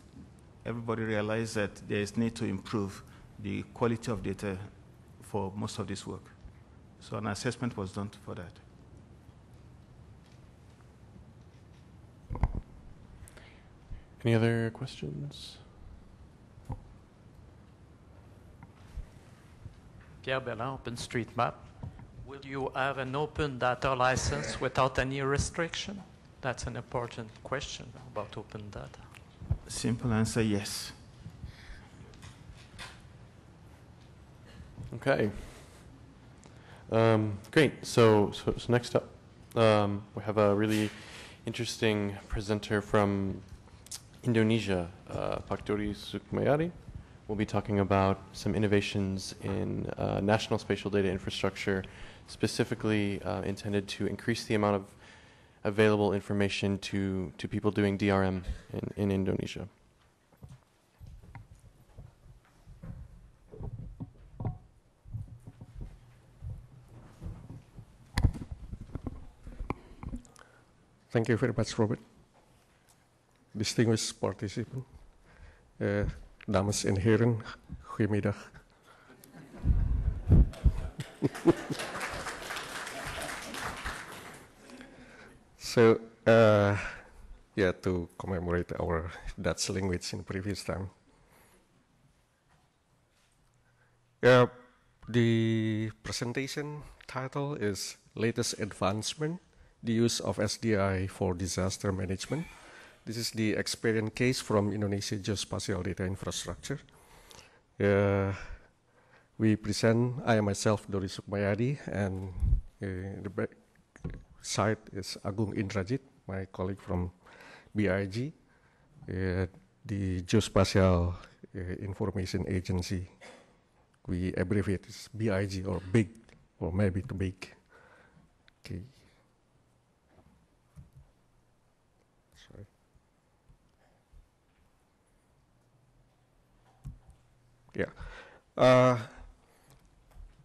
everybody realized that there is need to improve the quality of data for most of this work. So an assessment was done for that. Any other questions? Pierre Bellin, OpenStreetMap. Will you have an open data license without any restriction? That's an important question about open data. Simple answer, yes. Okay. Great. So next up, we have a really interesting presenter from Indonesia, Pak Dori Sukmayari. We'll be talking about some innovations in national spatial data infrastructure, specifically intended to increase the amount of available information to people doing DRM in Indonesia. Thank you very much, Robert. Distinguished participants, dames en heren, goedemiddag. So, to commemorate our Dutch language in previous time. The presentation title is Latest Advancement, the Use of SDI for Disaster Management. This is the experience case from Indonesia Geospatial Data Infrastructure. We present, I myself, Dori Sukmayadi, and the back side is Agung Indrajit, my colleague from BIG, the Geospatial Information Agency. We abbreviate as BIG or BIG, or maybe too big. Okay. Sorry. Yeah.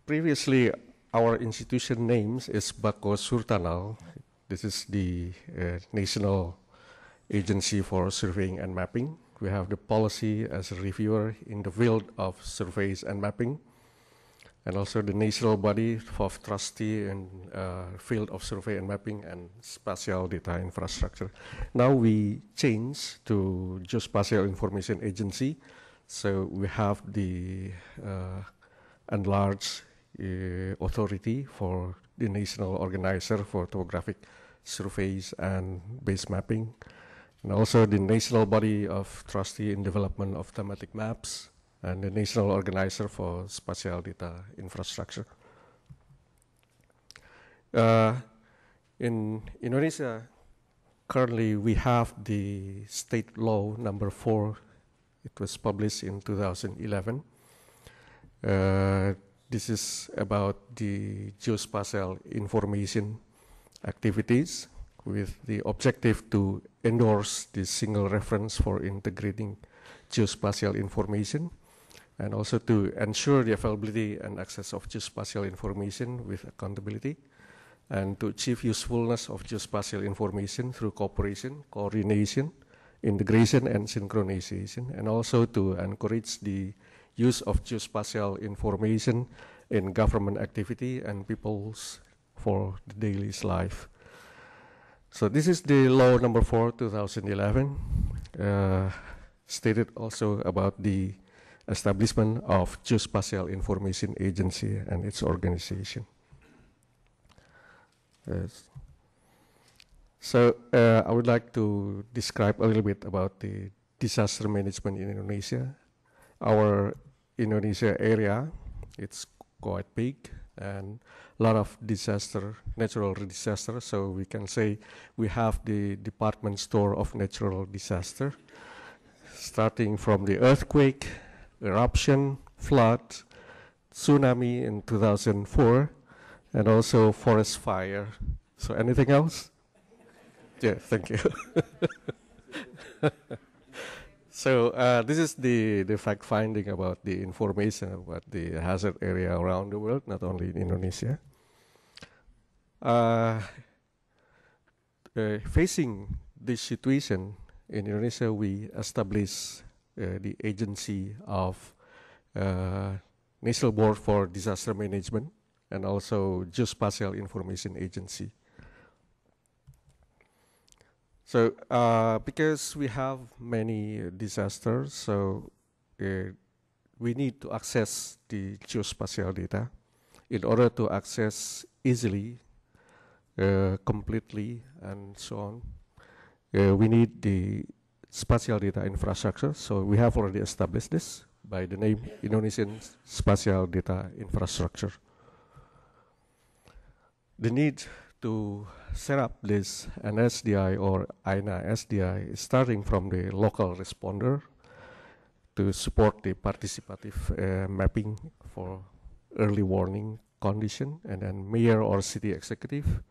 Previously, our institution names is Bako Surtanal. This is the National Agency for Surveying and Mapping. We have the policy as a reviewer in the field of surveys and mapping, and also the national body of trustee in field of survey and mapping and spatial data infrastructure. Now we change to Geospatial Information Agency, so we have the enlarged authority for the national organizer for topographic surveys and base mapping, and also the national body of trustee in development of thematic maps, and the national organizer for spatial data infrastructure. In Indonesia, currently we have the state law number 4. It was published in 2011. This is about the geospatial information activities with the objective to endorse the single reference for integrating geospatial information, and also to ensure the availability and access of geospatial information with accountability, and to achieve usefulness of geospatial information through cooperation, coordination, integration, and synchronization, and also to encourage the use of geospatial information in government activity and people's for the daily life. So this is the law number 4, 2011, stated also about the establishment of Geospatial Information Agency and its organization. Yes. So I would like to describe a little bit about the disaster management in Indonesia. Our Indonesia area, it's quite big and a lot of natural disaster. So we can say we have the department store of natural disaster, starting from the earthquake, eruption, flood, tsunami in 2004, and also forest fire. So anything else? Yeah, thank you. So this is the fact finding about the information about the hazard area around the world, not only in Indonesia. Facing this situation in Indonesia, we established the agency of National Board for Disaster Management and also Geospatial Information Agency. So because we have many disasters, so we need to access the geospatial data. In order to access easily, completely, and so on, we need the spatial data infrastructure. So we have already established this by the name Indonesian Spatial Data Infrastructure. The need to set up this NSDI or INA SDI is starting from the local responder to support the participative mapping for early warning condition, and then mayor or city executive,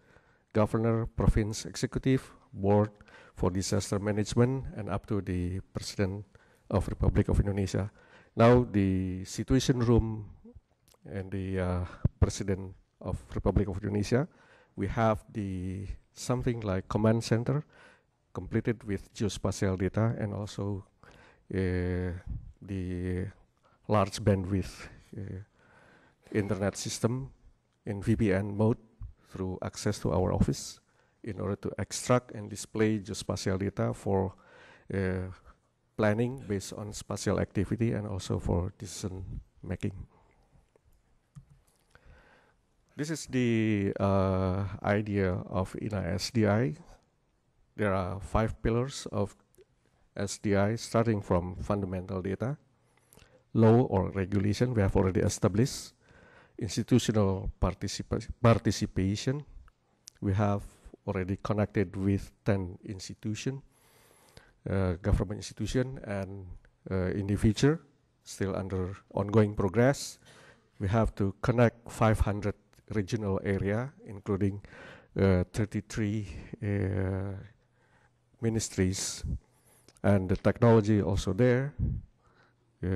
governor, province executive, board for disaster management, and up to the President of Republic of Indonesia. Now the situation room and the President of Republic of Indonesia, we have the something like command center completed with geospatial data and also the large bandwidth internet system in VPN mode through access to our office in order to extract and display geospatial data for planning based on spatial activity and also for decision making. This is the idea of INA SDI. There are 5 pillars of SDI, starting from fundamental data, law or regulation we have already established, institutional participation, we have already connected with 10 institutions, government institution, and in the future, still under ongoing progress, we have to connect 500 regional area, including 33 ministries, and the technology also there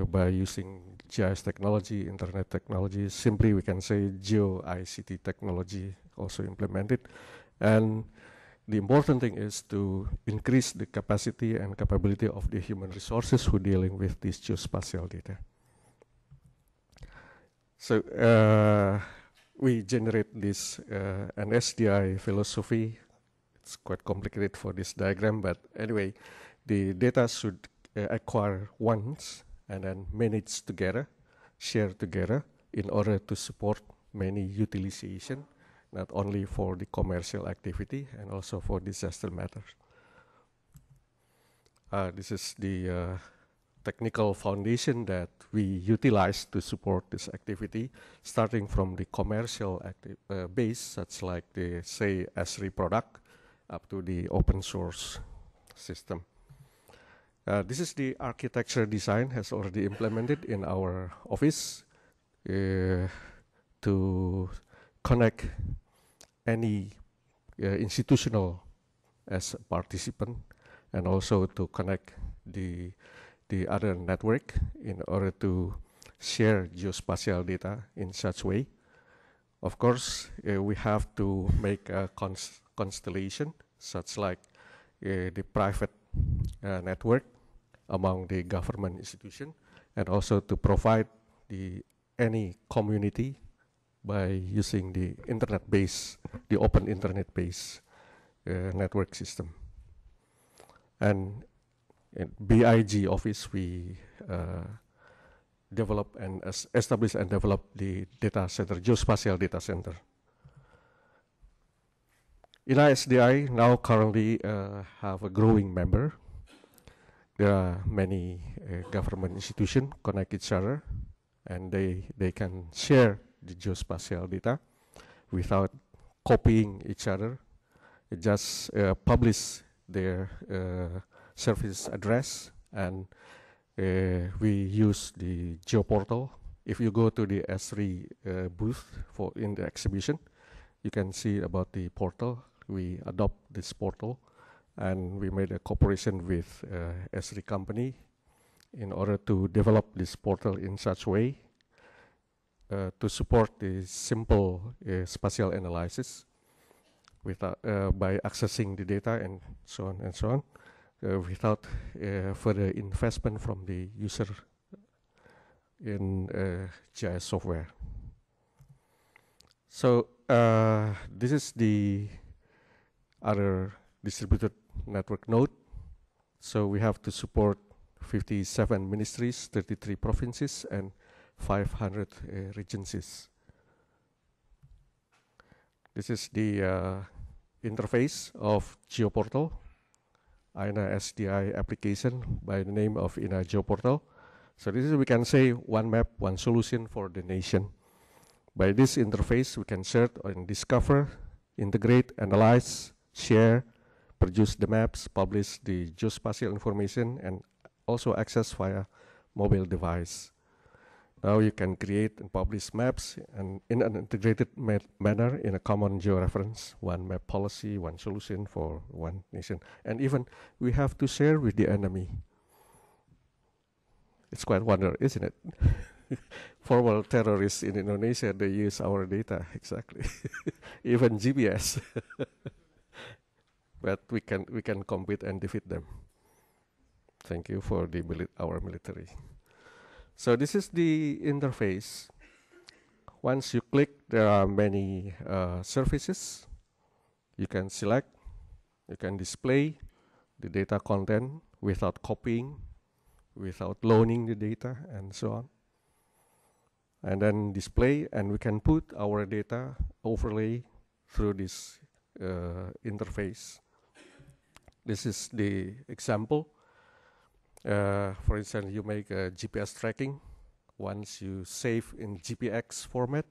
by using GIS technology, internet technology. Simply we can say Geo ICT technology also implemented. And the important thing is to increase the capacity and capability of the human resources who are dealing with this geospatial data. So we generate this an SDI philosophy. It's quite complicated for this diagram, but anyway, the data should acquire once and then manage together, share together in order to support many utilization, not only for the commercial activity and also for disaster matters. This is the technical foundation that we utilize to support this activity, starting from the commercial base, such like the, say, Esri product, up to the open source system. This is the architecture design has already implemented in our office to connect any institutional as a participant, and also to connect the other network in order to share geospatial data in such way. Of course, we have to make a constellation, such like the private network among the government institution, and also to provide any community by using the internet-based, the open internet-based network system. And in BIG office, we develop and establish and develop the data center, geospatial data center. In ISDI now currently have a growing member. There are many government institutions connect each other, and they can share the geospatial data without copying each other. It just publish their service address, and we use the geoportal. If you go to the S3 booth in the exhibition, you can see about the portal. We adopt this portal, and we made a cooperation with S3 company in order to develop this portal in such way to support the simple spatial analysis without, by accessing the data and so on and so on, without further investment from the user in GIS software. So this is the other distributed network node. So we have to support 57 ministries, 33 provinces, and 500 regencies. This is the interface of GeoPortal, INA SDI application by the name of INA GeoPortal. So this is, we can say, one map, one solution for the nation. By this interface, we can search and discover, integrate, analyze, share, produce the maps, publish the geospatial information, and also access via mobile device. Now you can create and publish maps and in an integrated manner in a common georeference, one map policy, one solution for one nation. And even we have to share with the enemy. It's quite wonder, isn't it? Former terrorists in Indonesia, they use our data, exactly. Even GPS. But we can compete and defeat them. Thank you for the our military. So this is the interface. Once you click, there are many surfaces. You can select, you can display the data content without copying, without loaning the data, and so on. And then display, and we can put our data overlay through this interface. This is the example. For instance, you make a GPS tracking. Once you save in GPX format,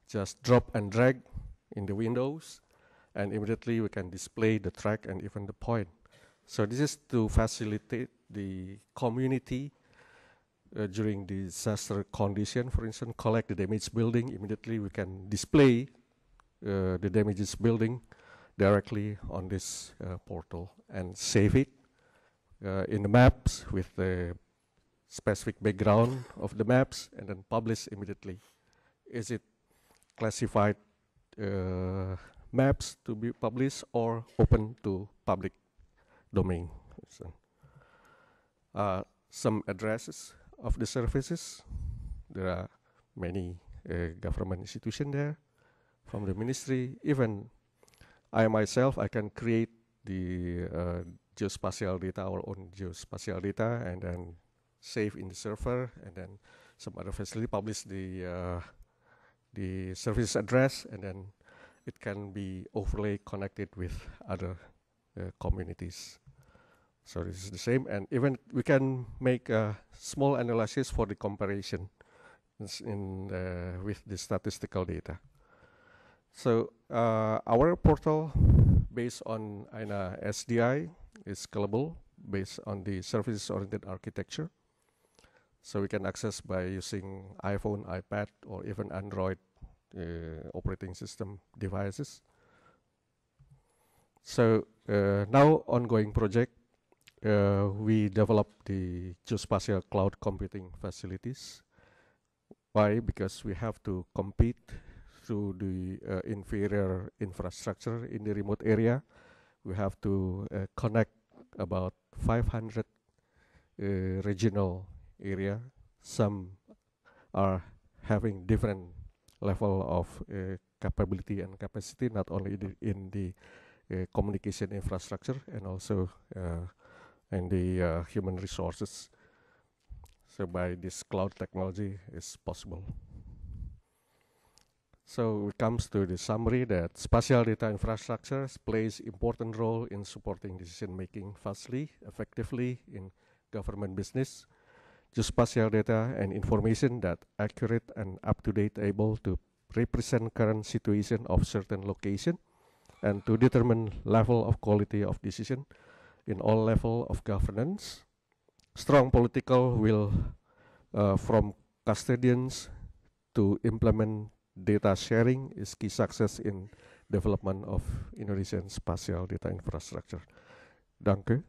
just drop and drag in the windows, and immediately we can display the track and even the point. So this is to facilitate the community during the disaster condition. For instance, collect the damaged building. Immediately we can display the damaged building directly on this portal and save it in the maps with the specific background of the maps, and then publish immediately. Is it classified maps to be published or open to public domain? So, some addresses of the services. There are many government institutions there, from the ministry. Even I myself, I can create the geospatial data, our own geospatial data, and then save in the server, and then some other facility publish the service address, and then it can be overlay connected with other communities. So this is the same, and even we can make a small analysis for the comparison with the statistical data. So our portal, based on INA SDI, is scalable based on the services-oriented architecture. So we can access by using iPhone, iPad, or even Android operating system devices. So now ongoing project, we develop the geospatial cloud computing facilities. Why? Because we have to compete through the inferior infrastructure in the remote area. We have to connect about 500 regional area. Some are having different level of capability and capacity, not only in the communication infrastructure and also in the human resources. So by this cloud technology is possible. So it comes to the summary that spatial data infrastructure plays important role in supporting decision making fastly, effectively in government business. Geospatial data and information that accurate and up-to-date able to represent current situation of certain location and to determine level of quality of decision in all level of governance. Strong political will from custodians to implement data sharing is key success in development of Indonesian spatial data infrastructure. Danke.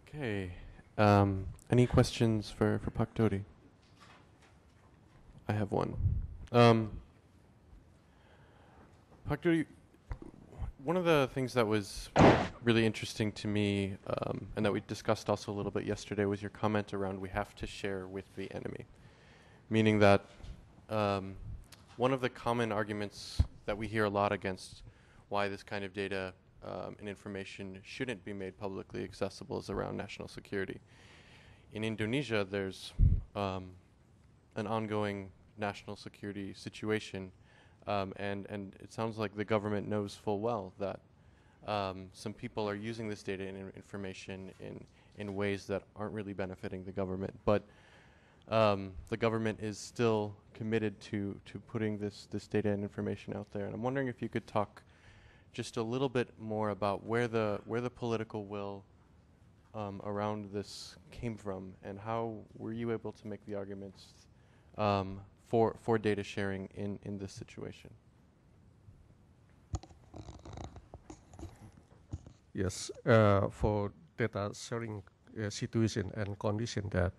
Okay. Any questions for Pak Dodi? I have one. Pak Dodi, one of the things that was really interesting to me, and that we discussed also a little bit yesterday, was your comment around we have to share with the enemy. Meaning that one of the common arguments that we hear a lot against why this kind of data and information shouldn't be made publicly accessible is around national security. In Indonesia, there's an ongoing national security situation, and it sounds like the government knows full well that some people are using this data and information in ways that aren't really benefiting the government. But the government is still committed to putting this data and information out there. And I'm wondering if you could talk just a little bit more about where the political will around this came from, and how were you able to make the arguments for data sharing in this situation? Yes, for data sharing situation and condition that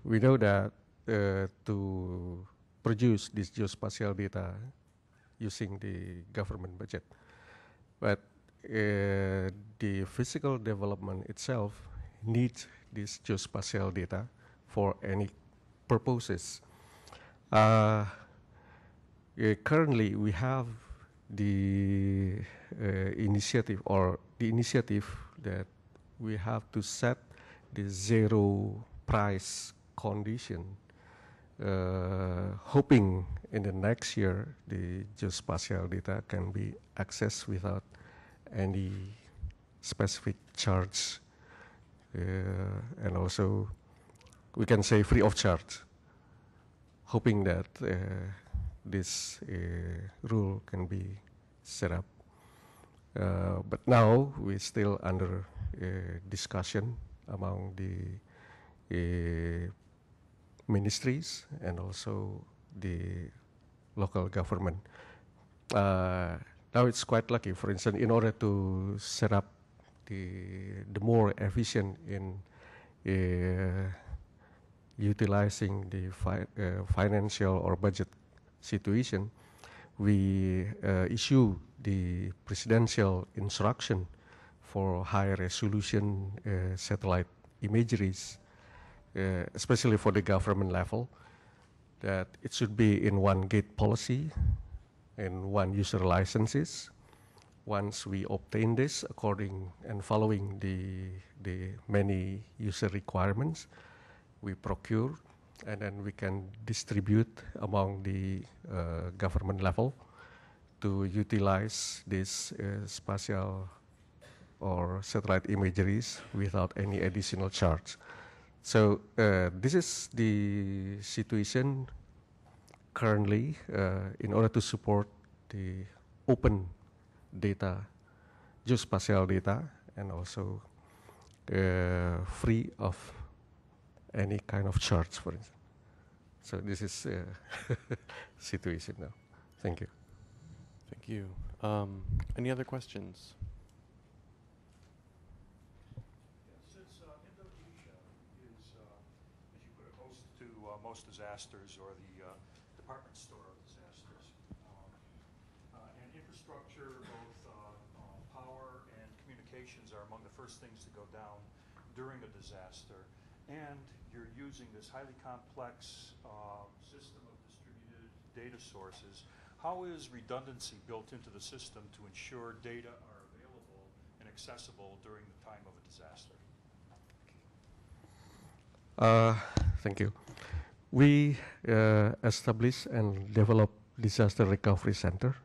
we know that to produce this geospatial data using the government budget, but the physical development itself needs this geospatial data for any purposes. Currently, we have the initiative that we have to set the zero price condition, hoping in the next year the geospatial data can be accessed without any specific charge, and also we can say free of charge, hoping that this rule can be set up. But now we're still under discussion among the ministries and also the local government. Now it's quite lucky. For instance, in order to set up the more efficient in utilizing the financial or budget situation, we issue the presidential instruction for high resolution satellite imageries, especially for the government level, that it should be in one gate policy and one user licenses. Once we obtain this according and following the many user requirements, we procure, and then we can distribute among the government level to utilize this spatial or satellite imageries without any additional charge. So this is the situation currently in order to support the open data, geospatial data, and also free of any kind of charge, for instance. So this is situation now. Thank you. Thank you. Any other questions? Since Indonesia is, as you put it, host to most disasters, or the department store of disasters, infrastructure, both power and communications are among the first things to go down during a disaster. And you're using this highly complex system of distributed data sources. How is redundancy built into the system to ensure data are available and accessible during the time of a disaster? Thank you. We establish and develop disaster recovery center.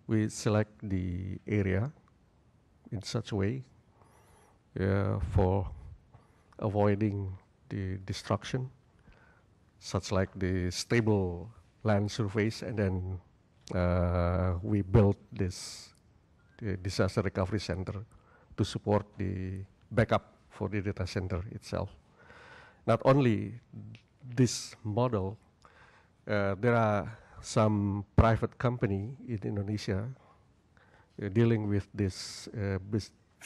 We select the area in such a way for avoiding the destruction, such like the stable land surface, and then we built this disaster recovery center to support the backup for the data center itself. Not only this model, there are some private company in Indonesia dealing with this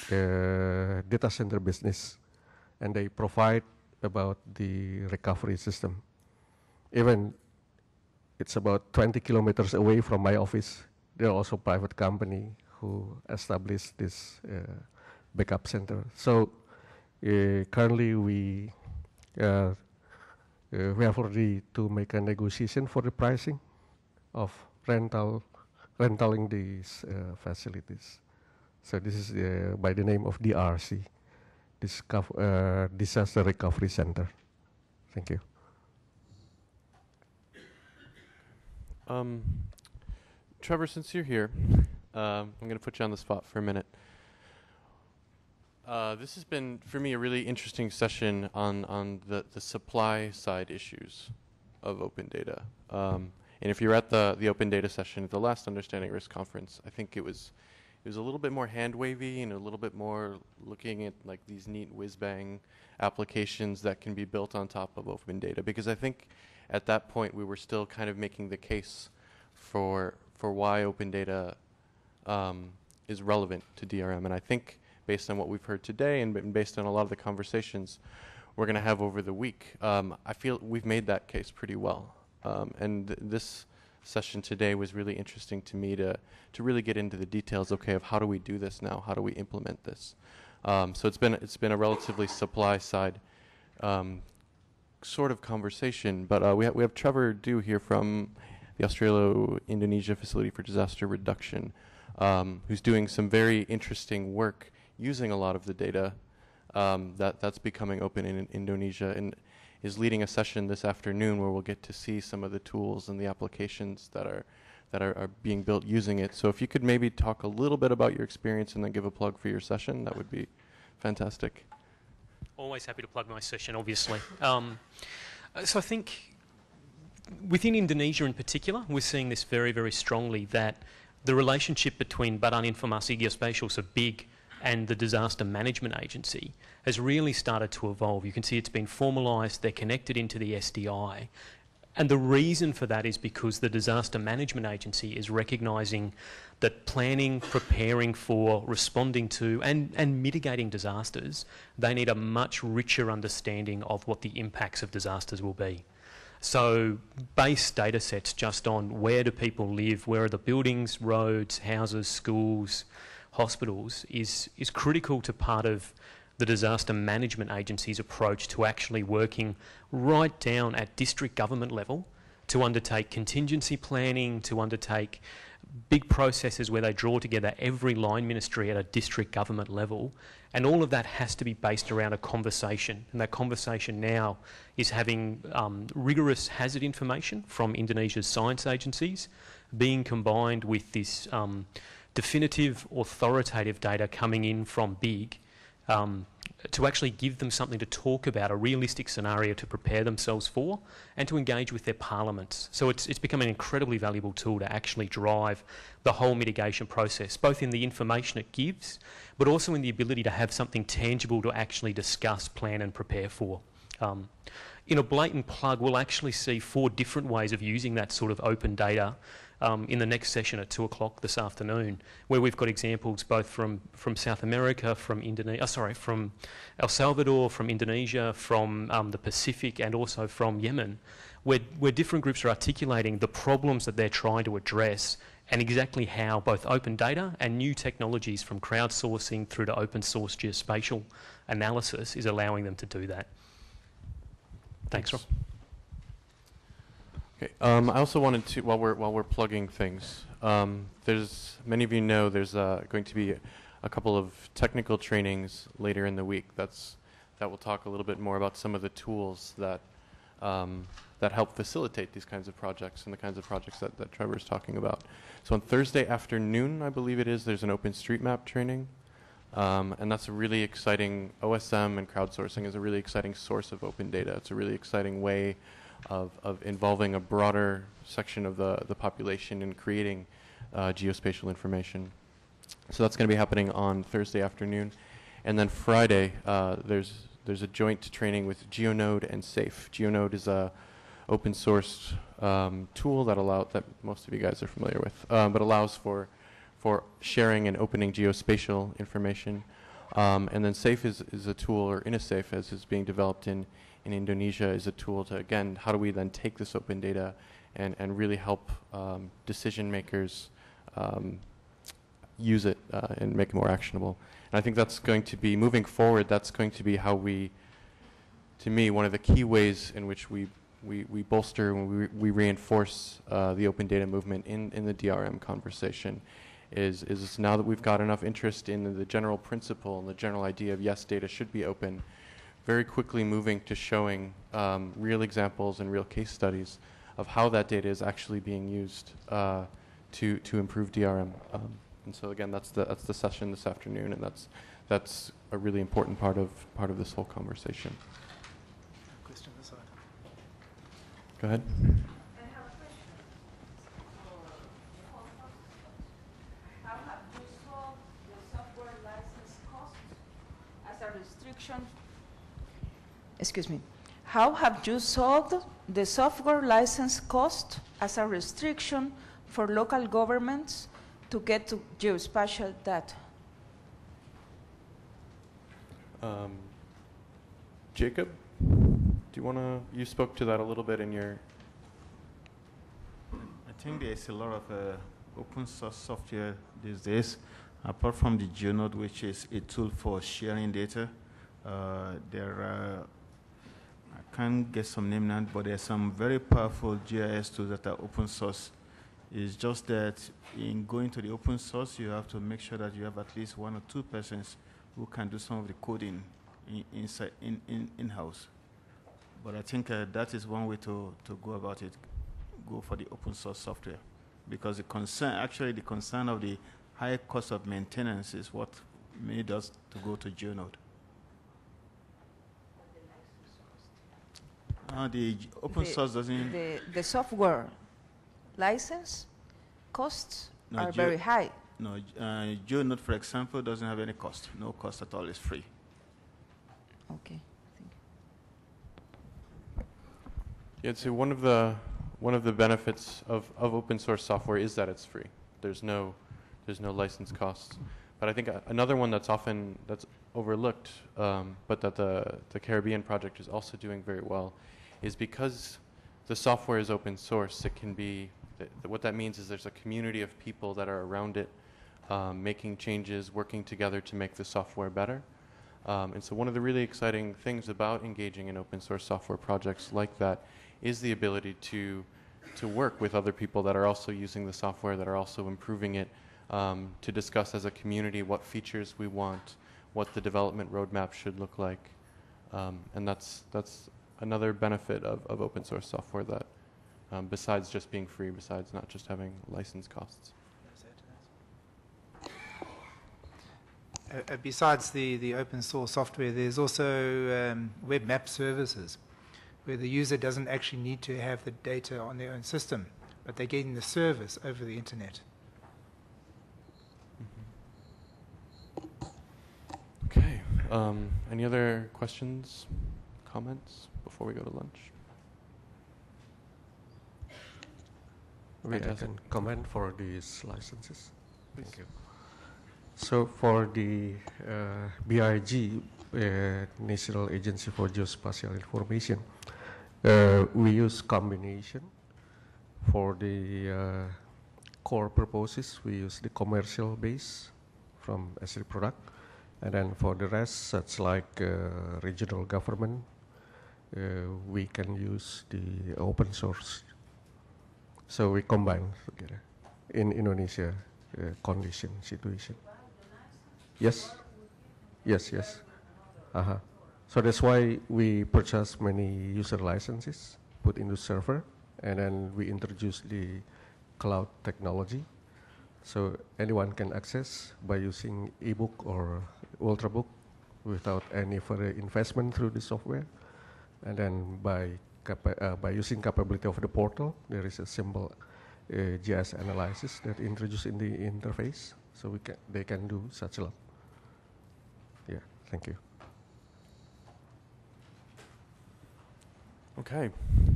data center business, and they provide about the recovery system. Even it's about 20 kilometers away from my office, there are also private company who established this backup center. So currently we have already to make a negotiation for the pricing of rentaling these facilities. So this is by the name of DRC, Disaster Recovery Center. Thank you. Trevor, since you're here, I'm going to put you on the spot for a minute. This has been, for me, a really interesting session on the supply side issues of open data. And if you're at the open data session at the last Understanding Risk conference, I think it was a little bit more hand-wavy and a little bit more looking at like these neat whiz-bang applications that can be built on top of open data. Because I think at that point we were still kind of making the case for why open data is relevant to DRM. And I think based on what we've heard today and based on a lot of the conversations we're going to have over the week, I feel we've made that case pretty well. And this session today was really interesting to me to really get into the details, okay, of how do we do this now? How do we implement this? So it's been a relatively supply side sort of conversation, but we have Trevor Dew here from the Australia-Indonesia Facility for Disaster Reduction, who's doing some very interesting work using a lot of the data that's becoming open in Indonesia, and is leading a session this afternoon where we'll get to see some of the tools and the applications that are being built using it. So if you could maybe talk a little bit about your experience and then give a plug for your session, that would be fantastic. Always happy to plug my session, obviously. So I think within Indonesia in particular, we're seeing this very, very strongly, that the relationship between Badan Informasi Geospatial, so BIG, and the Disaster Management Agency has really started to evolve. You can see it's been formalised, they're connected into the SDI. And the reason for that is because the Disaster Management Agency is recognising that planning, preparing for, responding to and mitigating disasters, they need a much richer understanding of what the impacts of disasters will be. So base data sets just on where do people live, where are the buildings, roads, houses, schools, hospitals is critical to part of the Disaster Management Agency's approach to actually working right down at district government level to undertake contingency planning, to undertake big processes where they draw together every line ministry at a district government level, and all of that has to be based around a conversation, and that conversation now is having rigorous hazard information from Indonesia's science agencies being combined with this definitive authoritative data coming in from BIG to actually give them something to talk about, a realistic scenario to prepare themselves for and to engage with their parliaments. So it's become an incredibly valuable tool to actually drive the whole mitigation process, both in the information it gives, but also in the ability to have something tangible to actually discuss, plan and prepare for. In a blatant plug, we'll actually see 4 different ways of using that sort of open data in the next session at 2 o'clock this afternoon, where we've got examples both from South America, from from El Salvador, from Indonesia, from the Pacific, and also from Yemen, where different groups are articulating the problems that they're trying to address and exactly how both open data and new technologies from crowdsourcing through to open source geospatial analysis is allowing them to do that. Thanks, Rob. Okay. I also wanted to, while we're plugging things, there's many of you know there's going to be a couple of technical trainings later in the week. That will talk a little bit more about some of the tools that that help facilitate these kinds of projects and the kinds of projects that Trevor's talking about. So on Thursday afternoon, I believe it is, there's an OpenStreetMap training. And that's a really exciting, OSM and crowdsourcing is a really exciting source of open data. It's a really exciting way of involving a broader section of the population in creating geospatial information. So that's going to be happening on Thursday afternoon. And then Friday, there's a joint training with GeoNode and SAFE. GeoNode is a open source tool that most of you guys are familiar with, but allows for sharing and opening geospatial information. And then SAFE is a tool, or InnoSafe as is being developed in Indonesia, is a tool to, again, how do we then take this open data and really help decision makers use it and make it more actionable. And I think that's going to be, moving forward, that's going to be how we, to me, one of the key ways in which we bolster and we reinforce the open data movement in the DRM conversation is now that we've got enough interest in the general principle and the general idea of yes, data should be open, very quickly moving to showing real examples and real case studies of how that data is actually being used to improve DRM. And so again, that's the session this afternoon, and that's a really important part of this whole conversation. Question this side. Go ahead. I have a question. How have you solved the software license costs as a restriction? Excuse me. How have you solved the software license cost as a restriction for local governments to get to geospatial data? Jacob, do you want to, you spoke to that a little bit in your... I think there's a lot of open source software these days, apart from the GeoNode, which is a tool for sharing data. There are, I can't get some name now, but there's some very powerful GIS tools that are open source. It's just that in going to the open source, you have to make sure that you have at least 1 or 2 persons who can do some of the coding in-house. But I think that is one way to go about it. Go for the open source software, because the concern of the high cost of maintenance is what made us to go to GeoNode. The open source doesn't. The software license costs are very high. No, GeoNode, for example, doesn't have any cost. No cost at all. It's free. Okay. Yeah, so one of the benefits of open source software is that it's free. There's no license costs. But I think another one that's overlooked, but that the Caribbean project is also doing very well, is because the software is open source. It can be what that means is there's a community of people that are around it, making changes, working together to make the software better. And so one of the really exciting things about engaging in open source software projects like that is the ability to work with other people that are also using the software, that are also improving it, to discuss as a community what features we want, what the development roadmap should look like. And that's another benefit of open source software that, besides just being free, besides not just having license costs. Besides the open source software, there's also web map services, where the user doesn't actually need to have the data on their own system, but they're getting the service over the internet. Okay. Any other questions, comments before we go to lunch? I can comment for these licenses. Thank you. So for the BIG, National Agency for Geospatial Information, we use combination for the core purposes, we use the commercial base from SRE product. And then for the rest, such like regional government, we can use the open source. So we combine together in Indonesia condition, situation. Yes, yes, yes. So that's why we purchase many user licenses, put into server, and then we introduce the cloud technology. So anyone can access by using ebook or ultrabook without any further investment through the software. And then by using capability of the portal, there is a simple GIS analysis that introduced in the interface. So they can do such a lot. Yeah, thank you. Okay.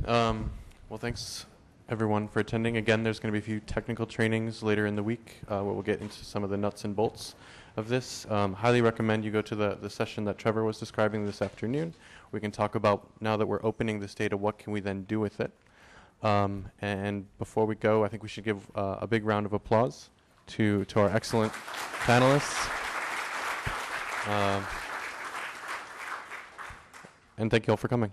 Well, thanks everyone for attending. Again, there's going to be a few technical trainings later in the week where we'll get into some of the nuts and bolts of this. Highly recommend you go to the session that Trevor was describing this afternoon. We can talk about, now that we're opening this data, what can we then do with it? And before we go, I think we should give a big round of applause to our excellent panelists. And thank you all for coming.